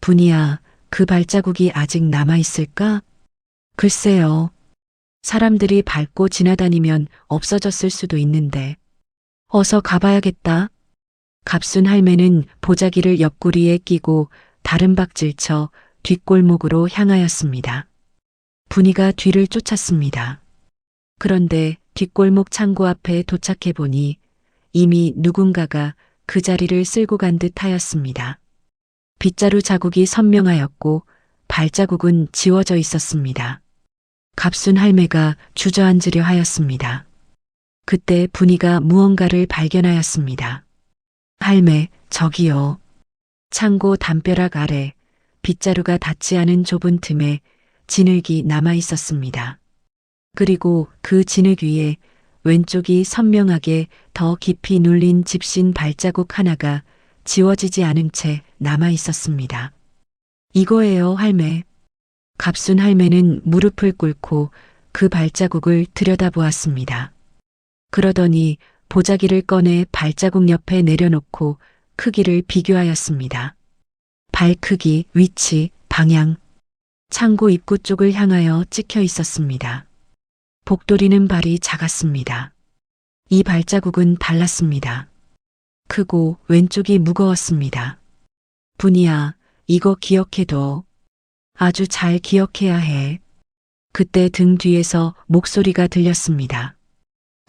분이야, 그 발자국이 아직 남아있을까? 글쎄요. 사람들이 밟고 지나다니면 없어졌을 수도 있는데. 어서 가봐야겠다. 갑순 할매는 보자기를 옆구리에 끼고 다른 박질 쳐 뒷골목으로 향하였습니다. 분이가 뒤를 쫓았습니다. 그런데 뒷골목 창고 앞에 도착해 보니 이미 누군가가 그 자리를 쓸고 간 듯 하였습니다. 빗자루 자국이 선명하였고 발자국은 지워져 있었습니다. 갑순 할매가 주저앉으려 하였습니다. 그때 분이가 무언가를 발견하였습니다. 할매, 저기요. 창고 담벼락 아래 빗자루가 닿지 않은 좁은 틈에 진흙이 남아 있었습니다. 그리고 그 진흙 위에 왼쪽이 선명하게 더 깊이 눌린 집신 발자국 하나가 지워지지 않은 채 남아 있었습니다. 이거예요, 할매. 갑순 할매는 무릎을 꿇고 그 발자국을 들여다보았습니다. 그러더니 보자기를 꺼내 발자국 옆에 내려놓고 크기를 비교하였습니다. 발 크기, 위치, 방향. 창고 입구 쪽을 향하여 찍혀 있었습니다. 복돌이는 발이 작았습니다. 이 발자국은 달랐습니다. 크고 왼쪽이 무거웠습니다. 분이야, 이거 기억해둬. 아주 잘 기억해야 해. 그때 등 뒤에서 목소리가 들렸습니다.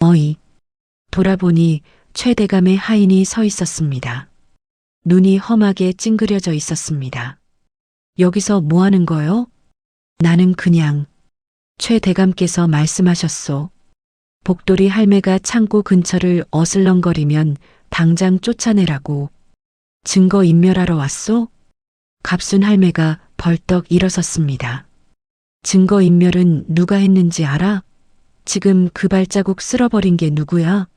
어이. 돌아보니 최대감의 하인이 서 있었습니다. 눈이 험하게 찡그려져 있었습니다. 여기서 뭐 하는 거요? 나는 그냥. 최 대감께서 말씀하셨소. 복돌이 할매가 창고 근처를 어슬렁거리면 당장 쫓아내라고. 증거 인멸하러 왔소? 갑순 할매가 벌떡 일어섰습니다. 증거 인멸은 누가 했는지 알아? 지금 그 발자국 쓸어버린 게 누구야?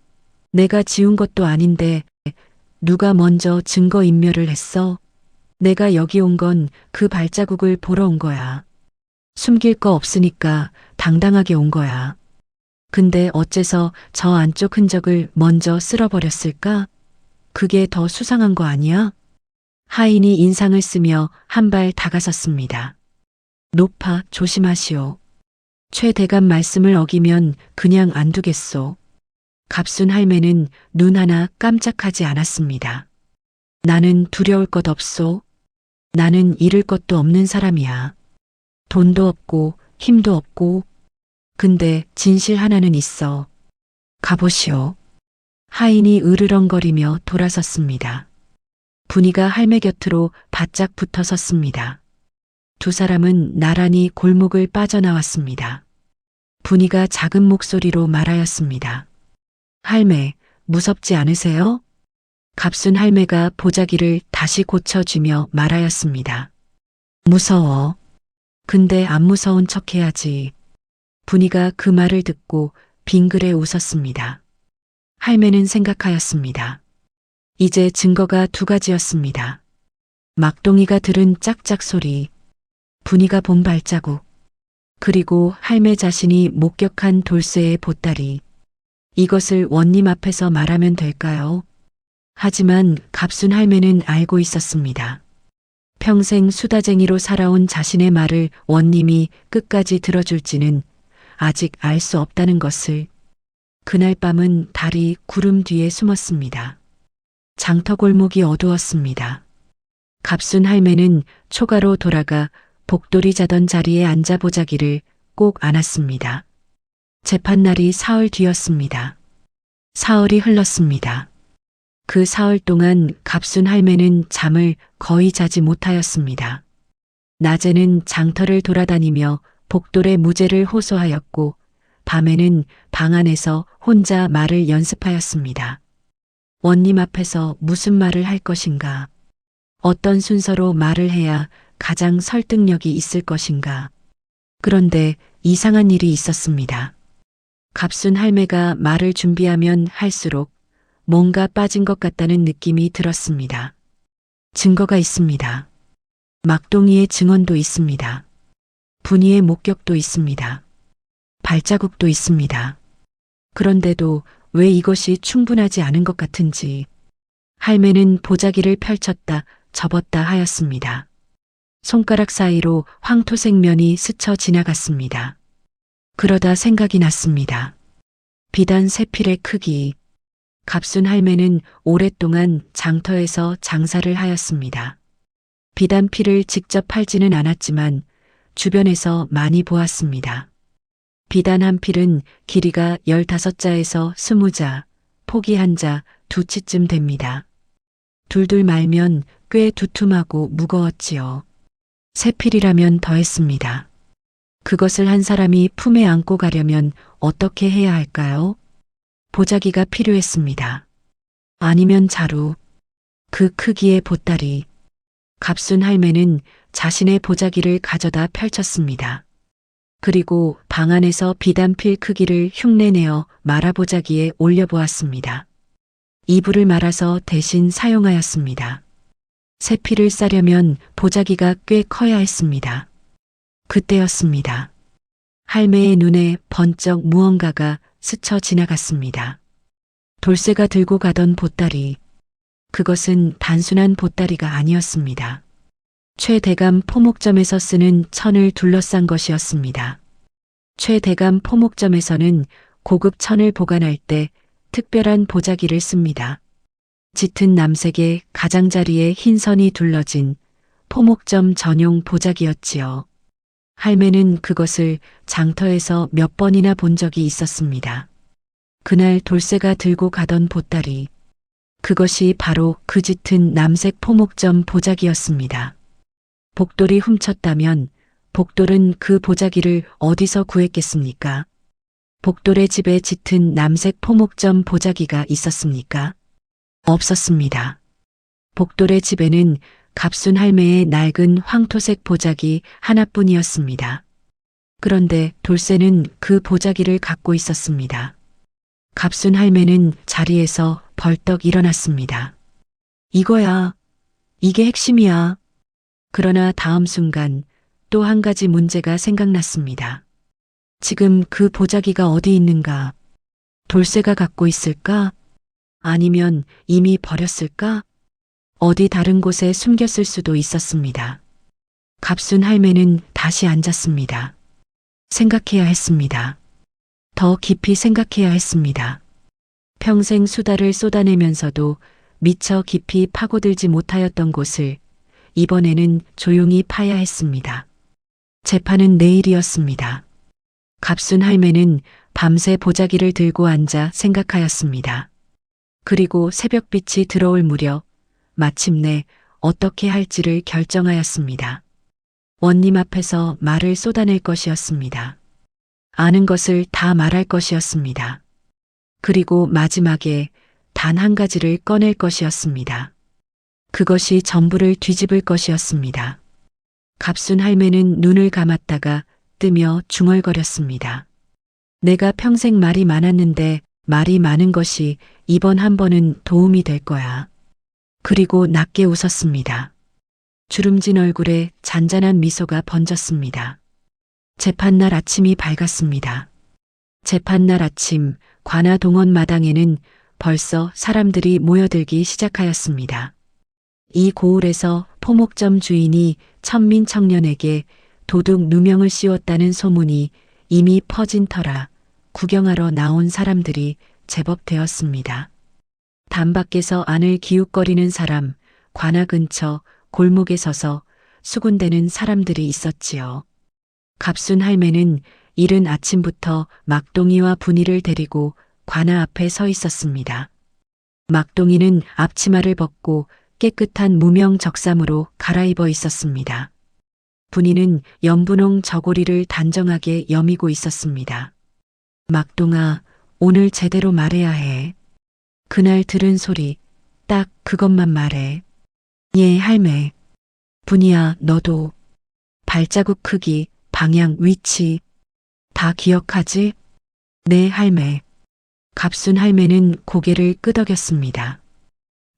내가 지운 것도 아닌데 누가 먼저 증거 인멸을 했어? 내가 여기 온 건 그 발자국을 보러 온 거야. 숨길 거 없으니까 당당하게 온 거야. 근데 어째서 저 안쪽 흔적을 먼저 쓸어버렸을까? 그게 더 수상한 거 아니야? 하인이 인상을 쓰며 한 발 다가섰습니다. 높아, 조심하시오. 최 대감 말씀을 어기면 그냥 안 두겠소. 갑순 할매는 눈 하나 깜짝하지 않았습니다. 나는 두려울 것 없소. 나는 잃을 것도 없는 사람이야. 돈도 없고 힘도 없고. 근데 진실 하나는 있어. 가보시오. 하인이 으르렁거리며 돌아섰습니다. 분이가 할매 곁으로 바짝 붙어 섰습니다. 두 사람은 나란히 골목을 빠져나왔습니다. 분이가 작은 목소리로 말하였습니다. 할매, 무섭지 않으세요? 갑순 할매가 보자기를 다시 고쳐주며 말하였습니다. 무서워. 근데 안 무서운 척 해야지. 분이가 그 말을 듣고 빙그레 웃었습니다. 할매는 생각하였습니다. 이제 증거가 두 가지였습니다. 막동이가 들은 짝짝 소리, 분이가 본 발자국, 그리고 할매 자신이 목격한 돌쇠의 보따리. 이것을 원님 앞에서 말하면 될까요? 하지만 갑순 할매는 알고 있었습니다. 평생 수다쟁이로 살아온 자신의 말을 원님이 끝까지 들어줄지는 아직 알 수 없다는 것을. 그날 밤은 달이 구름 뒤에 숨었습니다. 장터 골목이 어두웠습니다. 갑순 할매는 초가로 돌아가 복돌이 자던 자리에 앉아 보자기를 꼭 안았습니다. 재판날이 사흘 뒤였습니다. 사흘이 흘렀습니다. 그 사흘 동안 갑순 할매는 잠을 거의 자지 못하였습니다. 낮에는 장터를 돌아다니며 복돌의 무죄를 호소하였고 밤에는 방 안에서 혼자 말을 연습하였습니다. 원님 앞에서 무슨 말을 할 것인가? 어떤 순서로 말을 해야 가장 설득력이 있을 것인가? 그런데 이상한 일이 있었습니다. 갑순 할매가 말을 준비하면 할수록 뭔가 빠진 것 같다는 느낌이 들었습니다. 증거가 있습니다. 막동이의 증언도 있습니다. 분이의 목격도 있습니다. 발자국도 있습니다. 그런데도 왜 이것이 충분하지 않은 것 같은지 할매는 보자기를 펼쳤다 접었다 하였습니다. 손가락 사이로 황토색 면이 스쳐 지나갔습니다. 그러다 생각이 났습니다. 비단 세 필의 크기. 갑순 할매는 오랫동안 장터에서 장사를 하였습니다. 비단 필을 직접 팔지는 않았지만 주변에서 많이 보았습니다. 비단 한 필은 길이가 15자에서 20자, 폭이 1자, 2치쯤 됩니다. 둘둘 말면 꽤 두툼하고 무거웠지요. 세 필이라면 더했습니다. 그것을 한 사람이 품에 안고 가려면 어떻게 해야 할까요? 보자기가 필요했습니다. 아니면 자루, 그 크기의 보따리. 갑순 할매는 자신의 보자기를 가져다 펼쳤습니다. 그리고 방 안에서 비단필 크기를 흉내내어 말아보자기에 올려보았습니다. 이불을 말아서 대신 사용하였습니다. 새 필을 싸려면 보자기가 꽤 커야 했습니다. 그때였습니다. 할매의 눈에 번쩍 무언가가 스쳐 지나갔습니다. 돌쇠가 들고 가던 보따리. 그것은 단순한 보따리가 아니었습니다. 최대감 포목점에서 쓰는 천을 둘러싼 것이었습니다. 최대감 포목점에서는 고급 천을 보관할 때 특별한 보자기를 씁니다. 짙은 남색의 가장자리에 흰 선이 둘러진 포목점 전용 보자기였지요. 할매는 그것을 장터에서 몇 번이나 본 적이 있었습니다. 그날 돌쇠가 들고 가던 보따리. 그것이 바로 그 짙은 남색 포목점 보자기였습니다. 복돌이 훔쳤다면 복돌은 그 보자기를 어디서 구했겠습니까? 복돌의 집에 짙은 남색 포목점 보자기가 있었습니까? 없었습니다. 복돌의 집에는 갑순 할매의 낡은 황토색 보자기 하나뿐이었습니다. 그런데 돌쇠는 그 보자기를 갖고 있었습니다. 갑순 할매는 자리에서 벌떡 일어났습니다. 이거야. 이게 핵심이야. 그러나 다음 순간 또 한 가지 문제가 생각났습니다. 지금 그 보자기가 어디 있는가? 돌쇠가 갖고 있을까? 아니면 이미 버렸을까? 어디 다른 곳에 숨겼을 수도 있었습니다. 갑순 할매는 다시 앉았습니다. 생각해야 했습니다. 더 깊이 생각해야 했습니다. 평생 수다를 쏟아내면서도 미처 깊이 파고들지 못하였던 곳을 이번에는 조용히 파야 했습니다. 재판은 내일이었습니다. 갑순 할매는 밤새 보자기를 들고 앉아 생각하였습니다. 그리고 새벽빛이 들어올 무렵 마침내 어떻게 할지를 결정하였습니다. 원님 앞에서 말을 쏟아낼 것이었습니다. 아는 것을 다 말할 것이었습니다. 그리고 마지막에 단 한 가지를 꺼낼 것이었습니다. 그것이 전부를 뒤집을 것이었습니다. 갑순 할매는 눈을 감았다가 뜨며 중얼거렸습니다. 내가 평생 말이 많았는데 말이 많은 것이 이번 한 번은 도움이 될 거야. 그리고 낮게 웃었습니다. 주름진 얼굴에 잔잔한 미소가 번졌습니다. 재판날 아침이 밝았습니다. 재판날 아침 관아 동원 마당에는 벌써 사람들이 모여들기 시작하였습니다. 이 고을에서 포목점 주인이 천민 청년에게 도둑 누명을 씌웠다는 소문이 이미 퍼진 터라 구경하러 나온 사람들이 제법 되었습니다. 담 밖에서 안을 기웃거리는 사람, 관아 근처 골목에 서서 수군대는 사람들이 있었지요. 갑순 할매는 이른 아침부터 막동이와 분이를 데리고 관아 앞에 서 있었습니다. 막동이는 앞치마를 벗고 깨끗한 무명 적삼으로 갈아입어 있었습니다. 분이는 연분홍 저고리를 단정하게 여미고 있었습니다. 막동아, 오늘 제대로 말해야 해. 그날 들은 소리, 딱 그것만 말해. 예, 할매. 분이야, 너도 발자국 크기, 방향, 위치 다 기억하지? 네, 할매. 갑순 할매는 고개를 끄덕였습니다.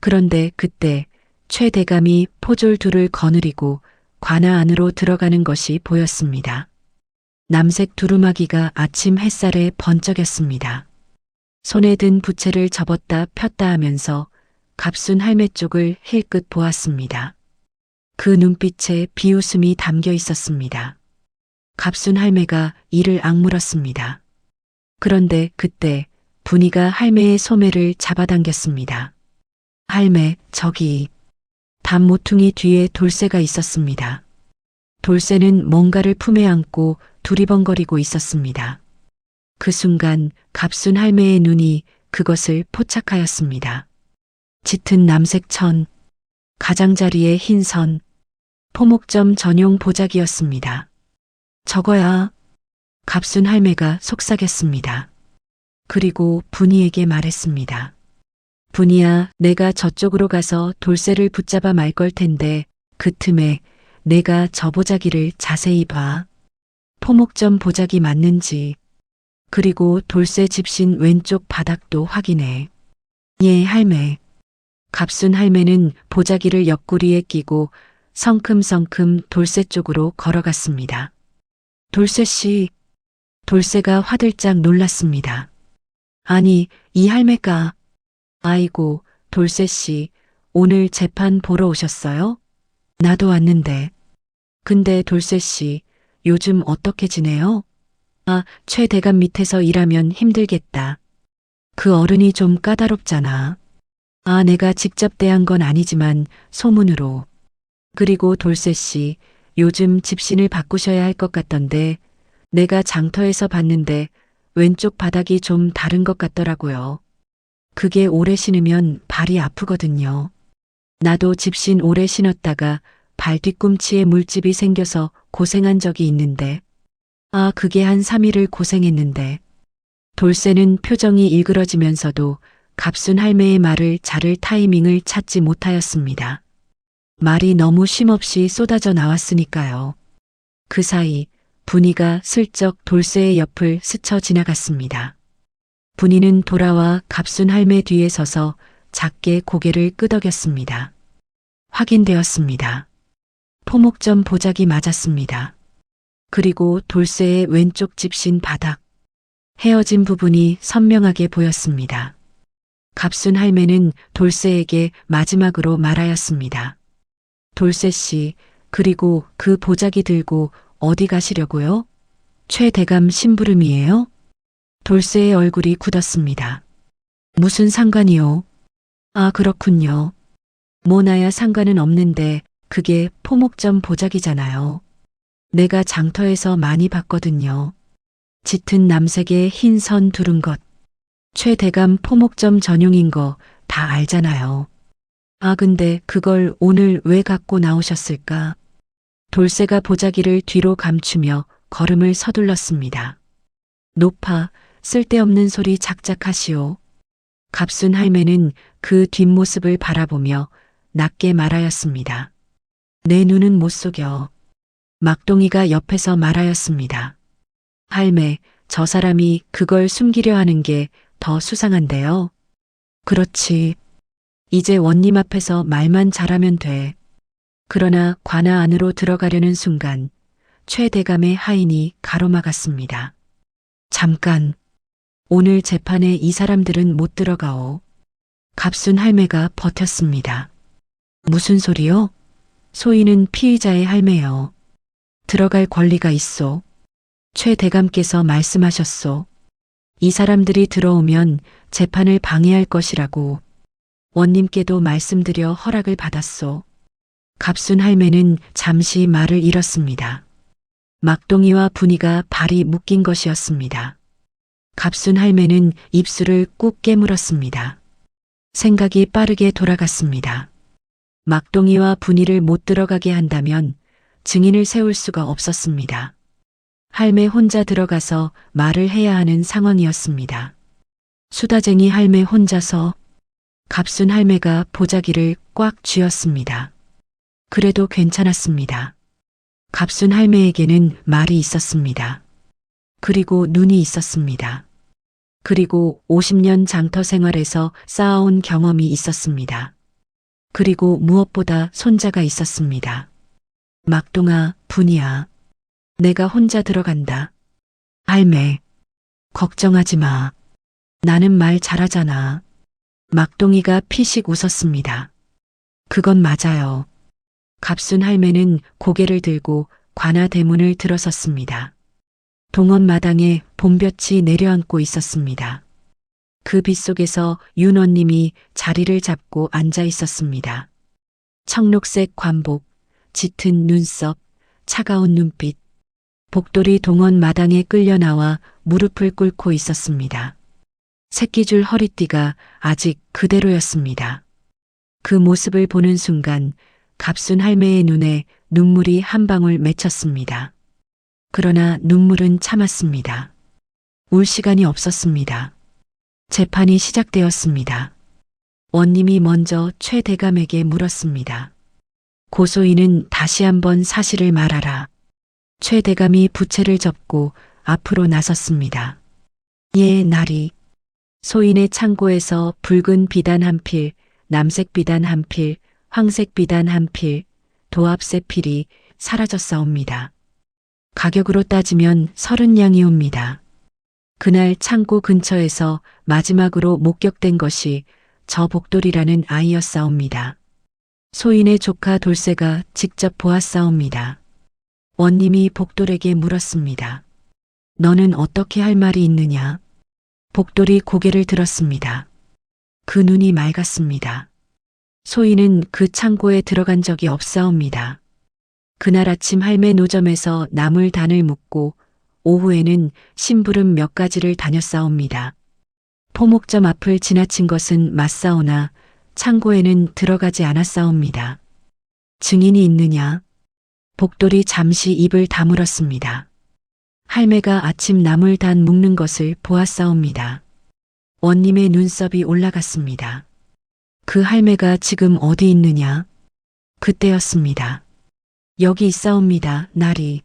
그런데 그때 최 대감이 포졸 둘을 거느리고 관아 안으로 들어가는 것이 보였습니다. 남색 두루마기가 아침 햇살에 번쩍였습니다. 손에 든 부채를 접었다 폈다 하면서 갑순 할매 쪽을 힐끗 보았습니다. 그 눈빛에 비웃음이 담겨 있었습니다. 갑순 할매가 이를 악물었습니다. 그런데 그때 분이가 할매의 소매를 잡아당겼습니다. 할매, 저기. 담 모퉁이 뒤에 돌쇠가 있었습니다. 돌쇠는 뭔가를 품에 안고 두리번거리고 있었습니다. 그 순간 갑순 할매의 눈이 그것을 포착하였습니다. 짙은 남색 천, 가장자리의 흰 선, 포목점 전용 보자기였습니다. 저거야. 갑순 할매가 속삭였습니다. 그리고 분이에게 말했습니다. 분이야, 내가 저쪽으로 가서 돌쇠를 붙잡아 말 걸 텐데 그 틈에 내가 저 보자기를 자세히 봐. 포목점 보자기 맞는지. 그리고 돌쇠 집신 왼쪽 바닥도 확인해. 예, 할매. 갑순 할매는 보자기를 옆구리에 끼고 성큼성큼 돌쇠 쪽으로 걸어갔습니다. 돌쇠씨. 돌쇠가 화들짝 놀랐습니다. 아니, 이 할매가. 아이고, 돌쇠씨, 오늘 재판 보러 오셨어요? 나도 왔는데. 근데 돌쇠씨, 요즘 어떻게 지내요? 아, 최 대감 밑에서 일하면 힘들겠다. 그 어른이 좀 까다롭잖아. 아, 내가 직접 대한 건 아니지만 소문으로. 그리고 돌쇠씨, 요즘 집신을 바꾸셔야 할 것 같던데 내가 장터에서 봤는데 왼쪽 바닥이 좀 다른 것 같더라고요. 그게 오래 신으면 발이 아프거든요. 나도 집신 오래 신었다가 발 뒤꿈치에 물집이 생겨서 고생한 적이 있는데. 아, 그게 한 3일을 고생했는데. 돌쇠는 표정이 일그러지면서도 갑순 할매의 말을 자를 타이밍을 찾지 못하였습니다. 말이 너무 쉼없이 쏟아져 나왔으니까요. 그 사이 분이가 슬쩍 돌쇠의 옆을 스쳐 지나갔습니다. 분이는 돌아와 갑순 할매 뒤에 서서 작게 고개를 끄덕였습니다. 확인되었습니다. 포목점 보자기 맞았습니다. 그리고 돌쇠의 왼쪽 집신 바닥. 헤어진 부분이 선명하게 보였습니다. 갑순 할매는 돌쇠에게 마지막으로 말하였습니다. 돌쇠씨, 그리고 그 보자기 들고 어디 가시려고요? 최 대감 심부름이에요? 돌쇠의 얼굴이 굳었습니다. 무슨 상관이요? 아, 그렇군요. 뭐 나야 상관은 없는데 그게 포목점 보자기잖아요. 내가 장터에서 많이 봤거든요. 짙은 남색의 흰 선 두른 것. 최 대감 포목점 전용인 거 다 알잖아요. 아, 근데 그걸 오늘 왜 갖고 나오셨을까? 돌쇠가 보자기를 뒤로 감추며 걸음을 서둘렀습니다. 높아, 쓸데없는 소리 작작하시오. 갑순 할매는 그 뒷모습을 바라보며 낮게 말하였습니다. 내 눈은 못 속여. 막동이가 옆에서 말하였습니다. 할매, 저 사람이 그걸 숨기려 하는 게 더 수상한데요. 그렇지. 이제 원님 앞에서 말만 잘하면 돼. 그러나 관아 안으로 들어가려는 순간 최 대감의 하인이 가로막았습니다. 잠깐. 오늘 재판에 이 사람들은 못 들어가오. 갑순 할매가 버텼습니다. 무슨 소리요? 소희는 피의자의 할매요. 들어갈 권리가 있어. 최 대감께서 말씀하셨소. 이 사람들이 들어오면 재판을 방해할 것이라고. 원님께도 말씀드려 허락을 받았소. 갑순 할매는 잠시 말을 잃었습니다. 막동이와 분이가 발이 묶인 것이었습니다. 갑순 할매는 입술을 꾹 깨물었습니다. 생각이 빠르게 돌아갔습니다. 막동이와 분이를 못 들어가게 한다면 증인을 세울 수가 없었습니다. 할매 혼자 들어가서 말을 해야 하는 상황이었습니다. 수다쟁이 할매 혼자서. 갑순 할매가 보자기를 꽉 쥐었습니다. 그래도 괜찮았습니다. 갑순 할매에게는 말이 있었습니다. 그리고 눈이 있었습니다. 그리고 50년 장터 생활에서 쌓아온 경험이 있었습니다. 그리고 무엇보다 손자가 있었습니다. 막동아, 분이야. 내가 혼자 들어간다. 할매, 걱정하지 마. 나는 말 잘하잖아. 막동이가 피식 웃었습니다. 그건 맞아요. 갑순 할매는 고개를 들고 관아 대문을 들어섰습니다. 동원 마당에 봄볕이 내려앉고 있었습니다. 그 빛 속에서 윤원님이 자리를 잡고 앉아 있었습니다. 청록색 관복, 짙은 눈썹, 차가운 눈빛. 복돌이 동원 마당에 끌려 나와 무릎을 꿇고 있었습니다. 새끼줄 허리띠가 아직 그대로였습니다. 그 모습을 보는 순간 갑순 할매의 눈에 눈물이 한 방울 맺혔습니다. 그러나 눈물은 참았습니다. 울 시간이 없었습니다. 재판이 시작되었습니다. 원님이 먼저 최 대감에게 물었습니다. 고소인은 다시 한번 사실을 말하라. 최 대감이 부채를 접고 앞으로 나섰습니다. 예, 나리. 소인의 창고에서 붉은 비단 한 필, 남색 비단 한 필, 황색 비단 한 필, 도합새 필이 사라졌사옵니다. 가격으로 따지면 30냥이옵니다. 그날 창고 근처에서 마지막으로 목격된 것이 저 복돌이라는 아이였사옵니다. 소인의 조카 돌쇠가 직접 보았사옵니다. 원님이 복돌에게 물었습니다. 너는 어떻게 할 말이 있느냐? 복돌이 고개를 들었습니다. 그 눈이 맑았습니다. 소인은 그 창고에 들어간 적이 없사옵니다. 그날 아침 할매 노점에서 나물 단을 묻고 오후에는 심부름 몇 가지를 다녔사옵니다. 포목점 앞을 지나친 것은 맞사오나 창고에는 들어가지 않았사옵니다. 증인이 있느냐? 복돌이 잠시 입을 다물었습니다. 할매가 아침 나물 단 묶는 것을 보았사옵니다. 원님의 눈썹이 올라갔습니다. 그 할매가 지금 어디 있느냐? 그때였습니다. 여기 있사옵니다, 나리.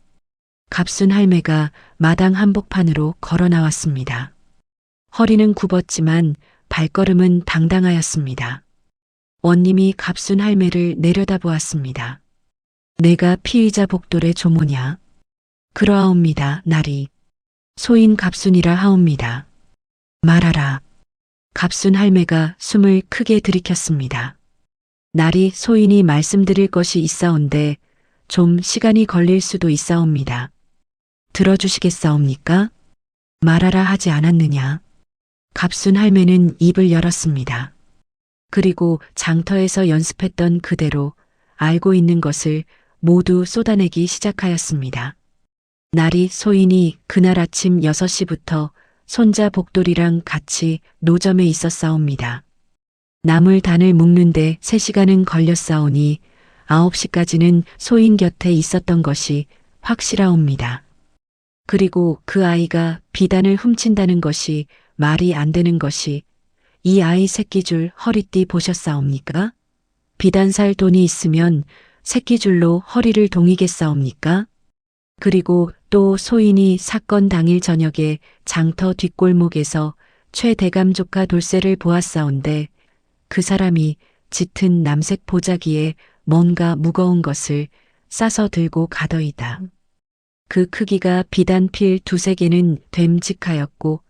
갑순 할매가 마당 한복판으로 걸어 나왔습니다. 허리는 굽었지만 발걸음은 당당하였습니다. 원님이 갑순 할매를 내려다보았습니다. 내가 피의자 복돌의 조모냐? 그러하옵니다, 나리. 소인 갑순이라 하옵니다. 말하라. 갑순 할매가 숨을 크게 들이켰습니다. 나리 소인이 말씀드릴 것이 있사온데 좀 시간이 걸릴 수도 있사옵니다. 들어주시겠사옵니까? 말하라 하지 않았느냐? 갑순 할매는 입을 열었습니다. 그리고 장터에서 연습했던 그대로 알고 있는 것을 모두 쏟아내기 시작하였습니다. 나리 소인이 그날 아침 6시부터 손자 복돌이랑 같이 노점에 있었사옵니다. 나물 단을 묶는데 3시간은 걸렸사오니 9시까지는 소인 곁에 있었던 것이 확실하옵니다. 그리고 그 아이가 비단을 훔친다는 것이 말이 안 되는 것이 이 아이 새끼줄 허리띠 보셨사옵니까? 비단 살 돈이 있으면 새끼줄로 허리를 동이겠사옵니까? 그리고 또 소인이 사건 당일 저녁에 장터 뒷골목에서 최 대감 조카 돌쇠를 보았사온데 그 사람이 짙은 남색 보자기에 뭔가 무거운 것을 싸서 들고 가더이다. 그 크기가 비단필 2~3개는 됨직하였고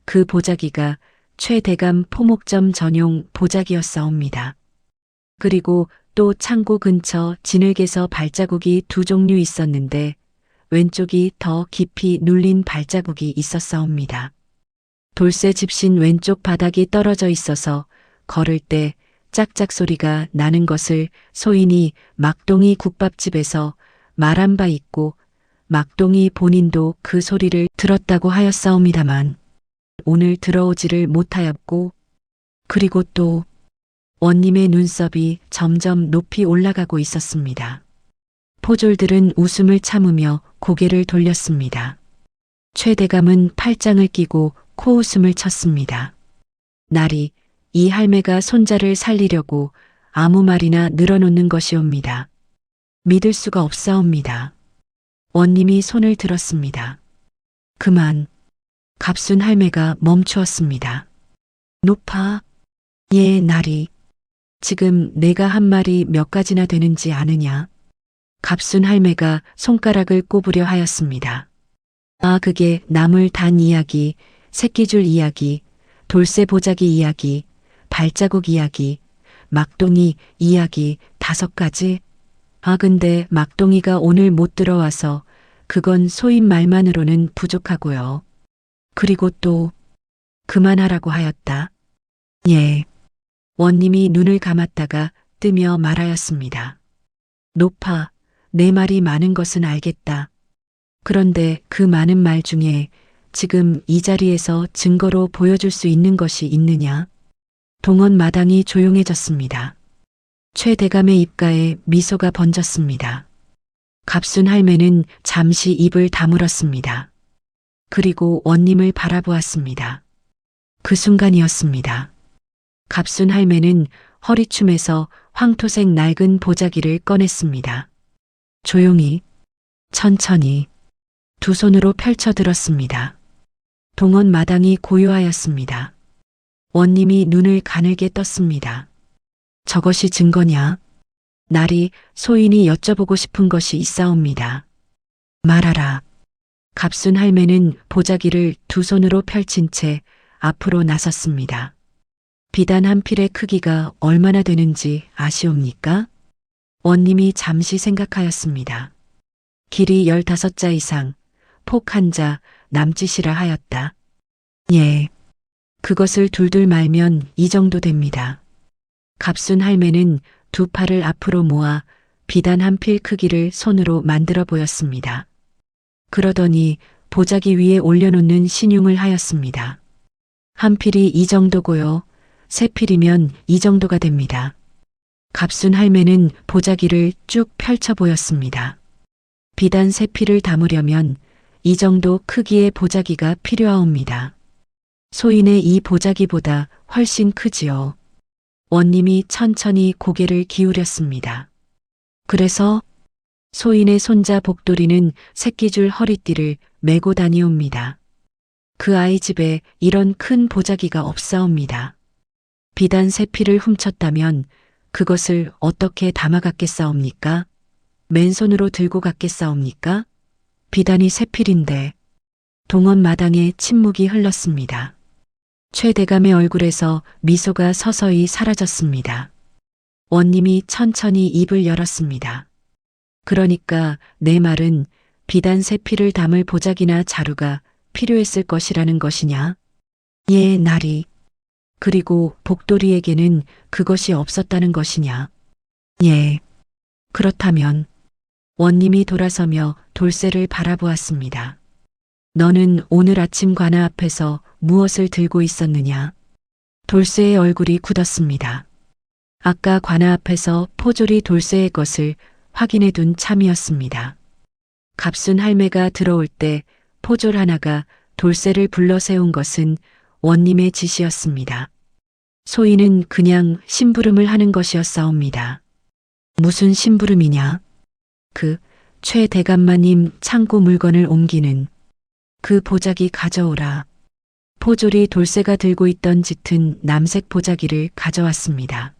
그 보자기가 최 대감 포목점 전용 보자기였사옵니다. 그리고 또 창고 근처 진흙에서 발자국이 2종류 있었는데 왼쪽이 더 깊이 눌린 발자국이 있었사옵니다. 돌쇠 집신 왼쪽 바닥이 떨어져 있어서 걸을 때 짝짝 소리가 나는 것을 소인이 막동이 국밥집에서 말한 바 있고 막동이 본인도 그 소리를 들었다고 하였사옵니다만 오늘 들어오지를 못하였고 그리고 또 원님의 눈썹이 점점 높이 올라가고 있었습니다. 포졸들은 웃음을 참으며 고개를 돌렸습니다. 최대감은 팔짱을 끼고 코웃음을 쳤습니다. 날이 이 할매가 손자를 살리려고 아무 말이나 늘어놓는 것이옵니다. 믿을 수가 없사옵니다. 원님이 손을 들었습니다. 그만 갑순 할매가 멈추었습니다. 높아. 예, 날이. 지금 내가 한 말이 몇 가지나 되는지 아느냐? 갑순 할매가 손가락을 꼽으려 하였습니다. 아, 그게 나물 단 이야기, 새끼줄 이야기, 돌쇠 보자기 이야기, 발자국 이야기, 막동이 이야기 5가지? 아, 근데 막동이가 오늘 못 들어와서 그건 소인 말만으로는 부족하고요. 그리고 또 그만하라고 하였다. 예. 원님이 눈을 감았다가 뜨며 말하였습니다. 높아, 내 말이 많은 것은 알겠다. 그런데 그 많은 말 중에 지금 이 자리에서 증거로 보여줄 수 있는 것이 있느냐? 동원 마당이 조용해졌습니다. 최 대감의 입가에 미소가 번졌습니다. 갑순 할매는 잠시 입을 다물었습니다. 그리고 원님을 바라보았습니다. 그 순간이었습니다. 갑순 할매는 허리춤에서 황토색 낡은 보자기를 꺼냈습니다. 조용히, 천천히, 두 손으로 펼쳐들었습니다. 동원 마당이 고요하였습니다. 원님이 눈을 가늘게 떴습니다. 저것이 증거냐? 날이 소인이 여쭤보고 싶은 것이 있사옵니다. 말하라. 갑순 할매는 보자기를 두 손으로 펼친 채 앞으로 나섰습니다. 비단 한 필의 크기가 얼마나 되는지 아시옵니까? 원님이 잠시 생각하였습니다. 길이 15자 이상, 폭 1자 남짓이라 하였다. 예. 그것을 둘둘 말면 이 정도 됩니다. 갑순 할매는 두 팔을 앞으로 모아 비단 한 필 크기를 손으로 만들어 보였습니다. 그러더니 보자기 위에 올려놓는 신용을 하였습니다. 한 필이 이 정도고요. 세 필이면 이 정도가 됩니다. 갑순 할매는 보자기를 쭉 펼쳐 보였습니다. 비단 세 필을 담으려면 이 정도 크기의 보자기가 필요하옵니다. 소인의 이 보자기보다 훨씬 크지요. 원님이 천천히 고개를 기울였습니다. 그래서 소인의 손자 복돌이는 새끼줄 허리띠를 메고 다니옵니다. 그 아이 집에 이런 큰 보자기가 없사옵니다. 비단 세 필을 훔쳤다면 그것을 어떻게 담아갔겠사옵니까? 맨손으로 들고 갔겠사옵니까? 비단이 세 필인데. 동원 마당에 침묵이 흘렀습니다. 최 대감의 얼굴에서 미소가 서서히 사라졌습니다. 원님이 천천히 입을 열었습니다. 그러니까 내 말은 비단 세 필을 담을 보자기나 자루가 필요했을 것이라는 것이냐? 예, 날이. 그리고 복돌이에게는 그것이 없었다는 것이냐? 예. 그렇다면 원님이 돌아서며 돌쇠를 바라보았습니다. 너는 오늘 아침 관아 앞에서 무엇을 들고 있었느냐? 돌쇠의 얼굴이 굳었습니다. 아까 관아 앞에서 포졸이 돌쇠의 것을 확인해 둔 참이었습니다. 갑순 할매가 들어올 때 포졸 하나가 돌쇠를 불러 세운 것은 원님의 지시였습니다. 소인은 그냥 심부름을 하는 것이었사옵니다. 무슨 심부름이냐? 그 최 대감마님 창고 물건을 옮기는 그 보자기 가져오라. 포졸이 돌쇠가 들고 있던 짙은 남색 보자기를 가져왔습니다.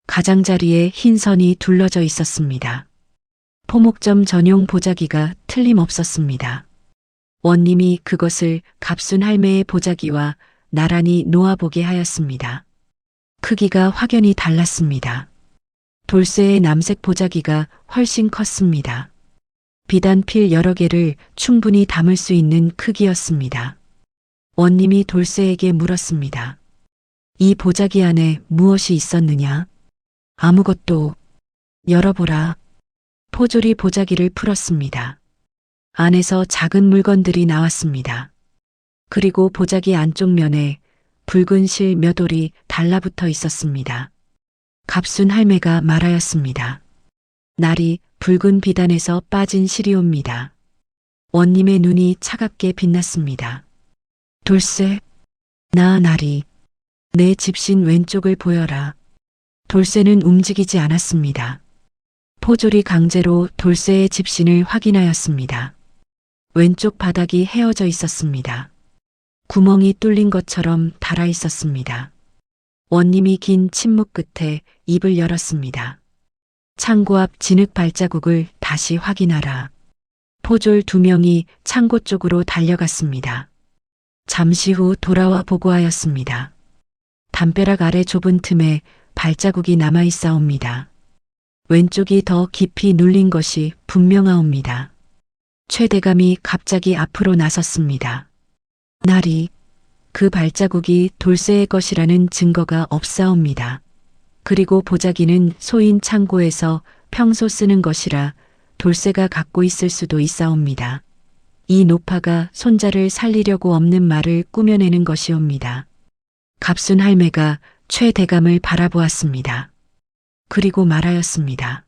가장자리에 흰 선이 둘러져 있었습니다. 포목점 전용 보자기가 틀림없었습니다. 원님이 그것을 갑순 할매의 보자기와 나란히 놓아보게 하였습니다. 크기가 확연히 달랐습니다. 돌쇠의 남색 보자기가 훨씬 컸습니다. 비단 필 여러 개를 충분히 담을 수 있는 크기였습니다. 원님이 돌쇠에게 물었습니다. 이 보자기 안에 무엇이 있었느냐? 아무것도. 열어보라. 포졸이 보자기를 풀었습니다. 안에서 작은 물건들이 나왔습니다. 그리고 보자기 안쪽 면에 붉은 실 몇 올이 달라붙어 있었습니다. 갑순 할매가 말하였습니다. 날이 붉은 비단에서 빠진 실이옵니다. 원님의 눈이 차갑게 빛났습니다. 돌쇠, 나 날이, 내 집신 왼쪽을 보여라. 돌쇠는 움직이지 않았습니다. 포졸이 강제로 돌쇠의 집신을 확인하였습니다. 왼쪽 바닥이 헤어져 있었습니다. 구멍이 뚫린 것처럼 달아 있었습니다. 원님이 긴 침묵 끝에 입을 열었습니다. 창고 앞 진흙 발자국을 다시 확인하라. 포졸 2명이 창고 쪽으로 달려갔습니다. 잠시 후 돌아와 보고하였습니다. 담벼락 아래 좁은 틈에 발자국이 남아 있사옵니다. 왼쪽이 더 깊이 눌린 것이 분명하옵니다. 최대감이 갑자기 앞으로 나섰습니다. 날이, 그 발자국이 돌쇠의 것이라는 증거가 없사옵니다. 그리고 보자기는 소인 창고에서 평소 쓰는 것이라 돌쇠가 갖고 있을 수도 있사옵니다. 이 노파가 손자를 살리려고 없는 말을 꾸며내는 것이옵니다. 갑순 할매가 최 대감을 바라보았습니다. 그리고 말하였습니다.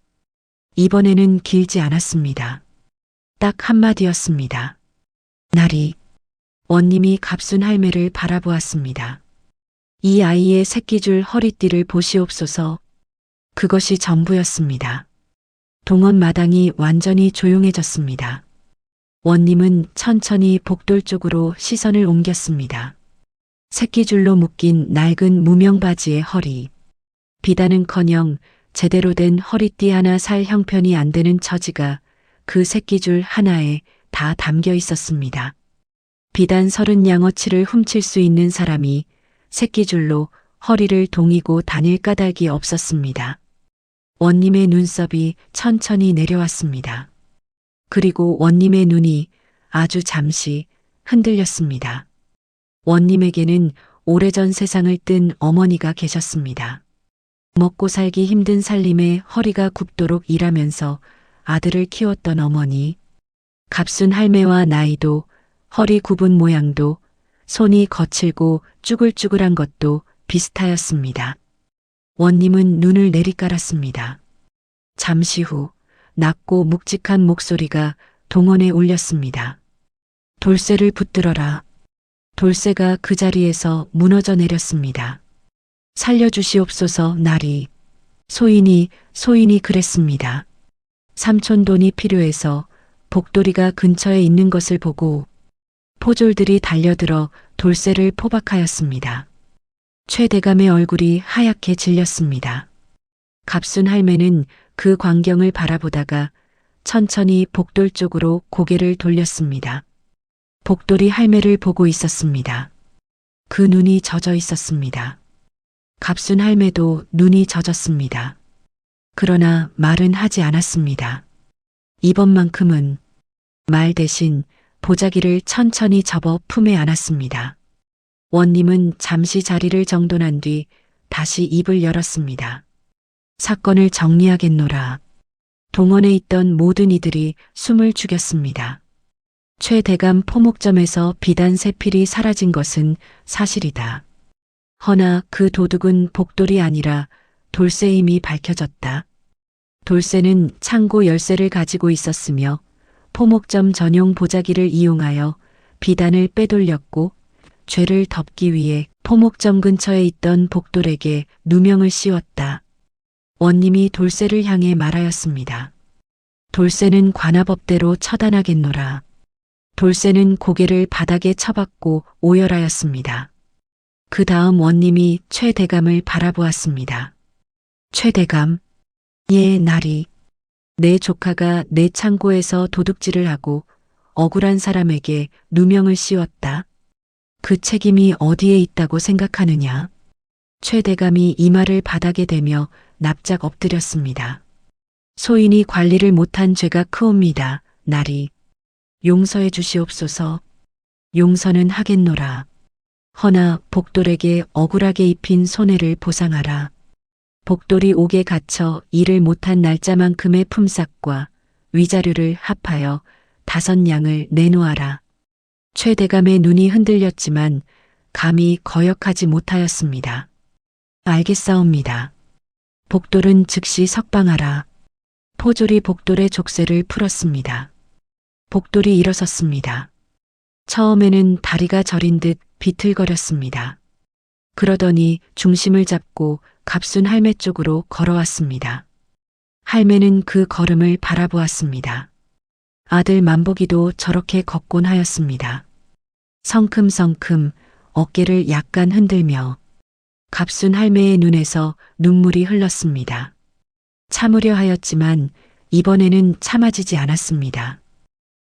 이번에는 길지 않았습니다. 딱 한마디였습니다. 날이. 원님이 갑순 할매를 바라보았습니다. 이 아이의 새끼줄 허리띠를 보시옵소서. 그것이 전부였습니다. 동원 마당이 완전히 조용해졌습니다. 원님은 천천히 복돌 쪽으로 시선을 옮겼습니다. 새끼줄로 묶인 낡은 무명바지의 허리. 비단은커녕 제대로 된 허리띠 하나 살 형편이 안 되는 처지가 그 새끼줄 하나에 다 담겨 있었습니다. 비단 30양어치를 훔칠 수 있는 사람이 새끼줄로 허리를 동이고 다닐 까닭이 없었습니다. 원님의 눈썹이 천천히 내려왔습니다. 그리고 원님의 눈이 아주 잠시 흔들렸습니다. 원님에게는 오래전 세상을 뜬 어머니가 계셨습니다. 먹고 살기 힘든 살림에 허리가 굽도록 일하면서 아들을 키웠던 어머니. 갑순 할매와 나이도, 허리 굽은 모양도, 손이 거칠고 쭈글쭈글한 것도 비슷하였습니다. 원님은 눈을 내리깔았습니다. 잠시 후 낮고 묵직한 목소리가 동원에 울렸습니다. 돌쇠를 붙들어라. 돌쇠가 그 자리에서 무너져 내렸습니다. 살려주시옵소서. 날이. 소인이 그랬습니다. 삼촌 돈이 필요해서 복돌이가 근처에 있는 것을 보고 포졸들이 달려들어 돌쇠를 포박하였습니다. 최대감의 얼굴이 하얗게 질렸습니다. 갑순 할매는 그 광경을 바라보다가 천천히 복돌 쪽으로 고개를 돌렸습니다. 복돌이 할매를 보고 있었습니다. 그 눈이 젖어 있었습니다. 갑순 할매도 눈이 젖었습니다. 그러나 말은 하지 않았습니다. 이번만큼은 말 대신 보자기를 천천히 접어 품에 안았습니다. 원님은 잠시 자리를 정돈한 뒤 다시 입을 열었습니다. 사건을 정리하겠노라. 동원에 있던 모든 이들이 숨을 죽였습니다. 최대감 포목점에서 비단 3필이 사라진 것은 사실이다. 허나 그 도둑은 복돌이 아니라 돌쇠임이 밝혀졌다. 돌쇠는 창고 열쇠를 가지고 있었으며 포목점 전용 보자기를 이용하여 비단을 빼돌렸고 죄를 덮기 위해 포목점 근처에 있던 복돌에게 누명을 씌웠다. 원님이 돌쇠를 향해 말하였습니다. 돌쇠는 관아법대로 처단하겠노라. 돌쇠는 고개를 바닥에 쳐박고 오열하였습니다. 그 다음 원님이 최대감을 바라보았습니다. 최대감, 예, 날이. 내 조카가 내 창고에서 도둑질을 하고 억울한 사람에게 누명을 씌웠다. 그 책임이 어디에 있다고 생각하느냐? 최대감이 이마를 바닥에 대며 납작 엎드렸습니다. 소인이 관리를 못한 죄가 크옵니다. 나리. 용서해 주시옵소서. 용서는 하겠노라. 허나 복돌에게 억울하게 입힌 손해를 보상하라. 복돌이 옥에 갇혀 일을 못한 날짜만큼의 품삯과 위자료를 합하여 5냥을 내놓아라. 최대감의 눈이 흔들렸지만 감히 거역하지 못하였습니다. 알겠사옵니다. 복돌은 즉시 석방하라. 포졸이 복돌의 족쇄를 풀었습니다. 복돌이 일어섰습니다. 처음에는 다리가 저린 듯 비틀거렸습니다. 그러더니 중심을 잡고 갑순 할매 쪽으로 걸어왔습니다. 할매는 그 걸음을 바라보았습니다. 아들 만복이도 저렇게 걷곤 하였습니다. 성큼성큼 어깨를 약간 흔들며 갑순 할매의 눈에서 눈물이 흘렀습니다. 참으려 하였지만 이번에는 참아지지 않았습니다.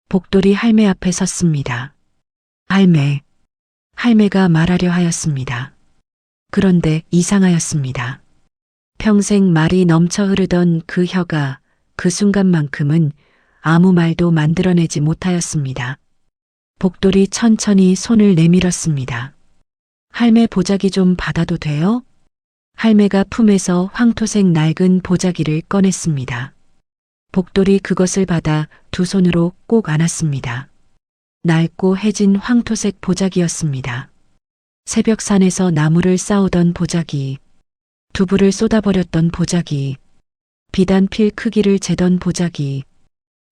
복돌이 할매 앞에 섰습니다. 할매. 할매가 말하려 하였습니다. 그런데 이상하였습니다. 평생 말이 넘쳐 흐르던 그 혀가 그 순간만큼은 아무 말도 만들어내지 못하였습니다. 복돌이 천천히 손을 내밀었습니다. 할매 보자기 좀 받아도 돼요? 할매가 품에서 황토색 낡은 보자기를 꺼냈습니다. 복돌이 그것을 받아 두 손으로 꼭 안았습니다. 낡고 해진 황토색 보자기였습니다. 새벽산에서 나무를 쌓우던 보자기, 두부를 쏟아버렸던 보자기, 비단필 크기를 재던 보자기,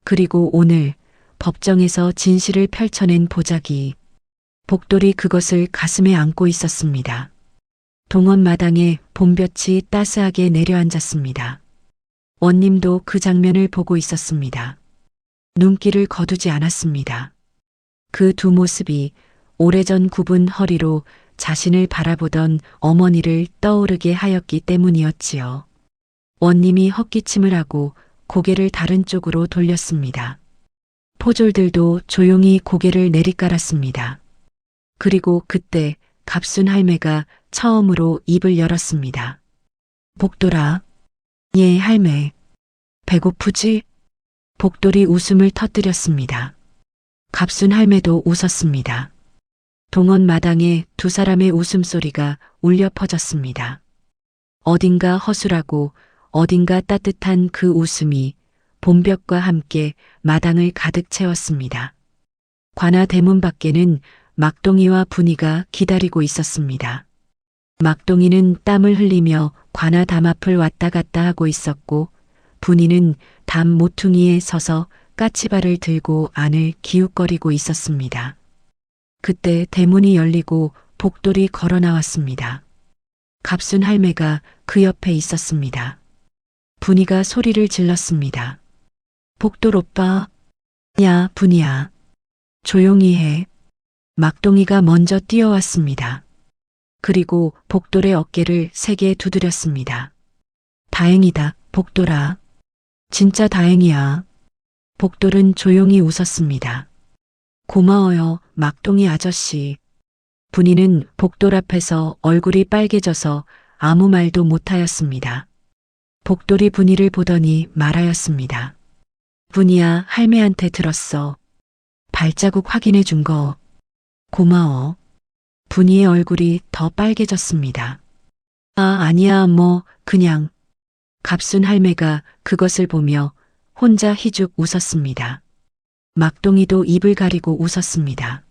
그리고 오늘 법정에서 진실을 펼쳐낸 보자기. 복돌이 그것을 가슴에 안고 있었습니다. 동원 마당에 봄볕이 따스하게 내려앉았습니다. 원님도 그 장면을 보고 있었습니다. 눈길을 거두지 않았습니다. 그 두 모습이 오래전 굽은 허리로 자신을 바라보던 어머니를 떠오르게 하였기 때문이었지요. 원님이 헛기침을 하고 고개를 다른 쪽으로 돌렸습니다. 포졸들도 조용히 고개를 내리깔았습니다. 그리고 그때 갑순 할매가 처음으로 입을 열었습니다. 복돌아. 예, 할매. 배고프지? 복돌이 웃음을 터뜨렸습니다. 갑순 할매도 웃었습니다. 동원 마당에 두 사람의 웃음소리가 울려 퍼졌습니다. 어딘가 허술하고 어딘가 따뜻한 그 웃음이 봄볕과 함께 마당을 가득 채웠습니다. 관아 대문 밖에는 막동이와 분이가 기다리고 있었습니다. 막동이는 땀을 흘리며 관아 담 앞을 왔다 갔다 하고 있었고 분이는 담 모퉁이에 서서 까치발을 들고 안을 기웃거리고 있었습니다. 그때 대문이 열리고 복돌이 걸어 나왔습니다. 갑순 할매가 그 옆에 있었습니다. 분이가 소리를 질렀습니다. 복돌 오빠. 야, 분이야. 조용히 해. 막동이가 먼저 뛰어왔습니다. 그리고 복돌의 어깨를 세게 두드렸습니다. 다행이다, 복돌아. 진짜 다행이야. 복돌은 조용히 웃었습니다. 고마워요, 막동이 아저씨. 분이는 복돌 앞에서 얼굴이 빨개져서 아무 말도 못하였습니다. 복돌이 분이를 보더니 말하였습니다. 분이야, 할매한테 들었어. 발자국 확인해 준 거. 고마워. 분이의 얼굴이 더 빨개졌습니다. 아, 아니야, 그냥. 갑순 할매가 그것을 보며 혼자 희죽 웃었습니다. 막동이도 입을 가리고 웃었습니다.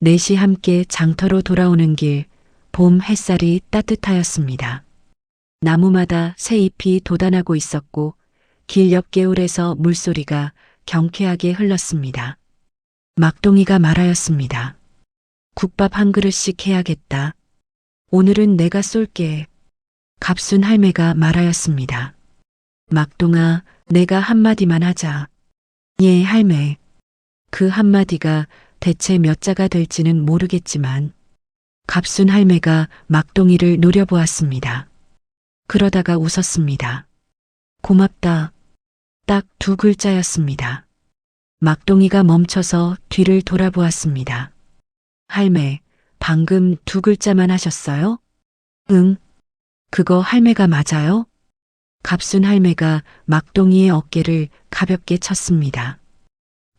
넷이 함께 장터로 돌아오는 길, 봄 햇살이 따뜻하였습니다. 나무마다 새 잎이 돋아나고 있었고 길 옆 개울에서 물소리가 경쾌하게 흘렀습니다. 막동이가 말하였습니다. 국밥 한 그릇씩 해야겠다. 오늘은 내가 쏠게. 갑순 할매가 말하였습니다. 막동아, 내가 한마디만 하자. 예, 할매. 그 한마디가 대체 몇 자가 될지는 모르겠지만 갑순 할매가 막동이를 노려보았습니다. 그러다가 웃었습니다. 고맙다. 딱 두 글자였습니다. 막동이가 멈춰서 뒤를 돌아보았습니다. 할매, 방금 두 글자만 하셨어요? 응. 그거 할매가 맞아요? 갑순 할매가 막동이의 어깨를 가볍게 쳤습니다.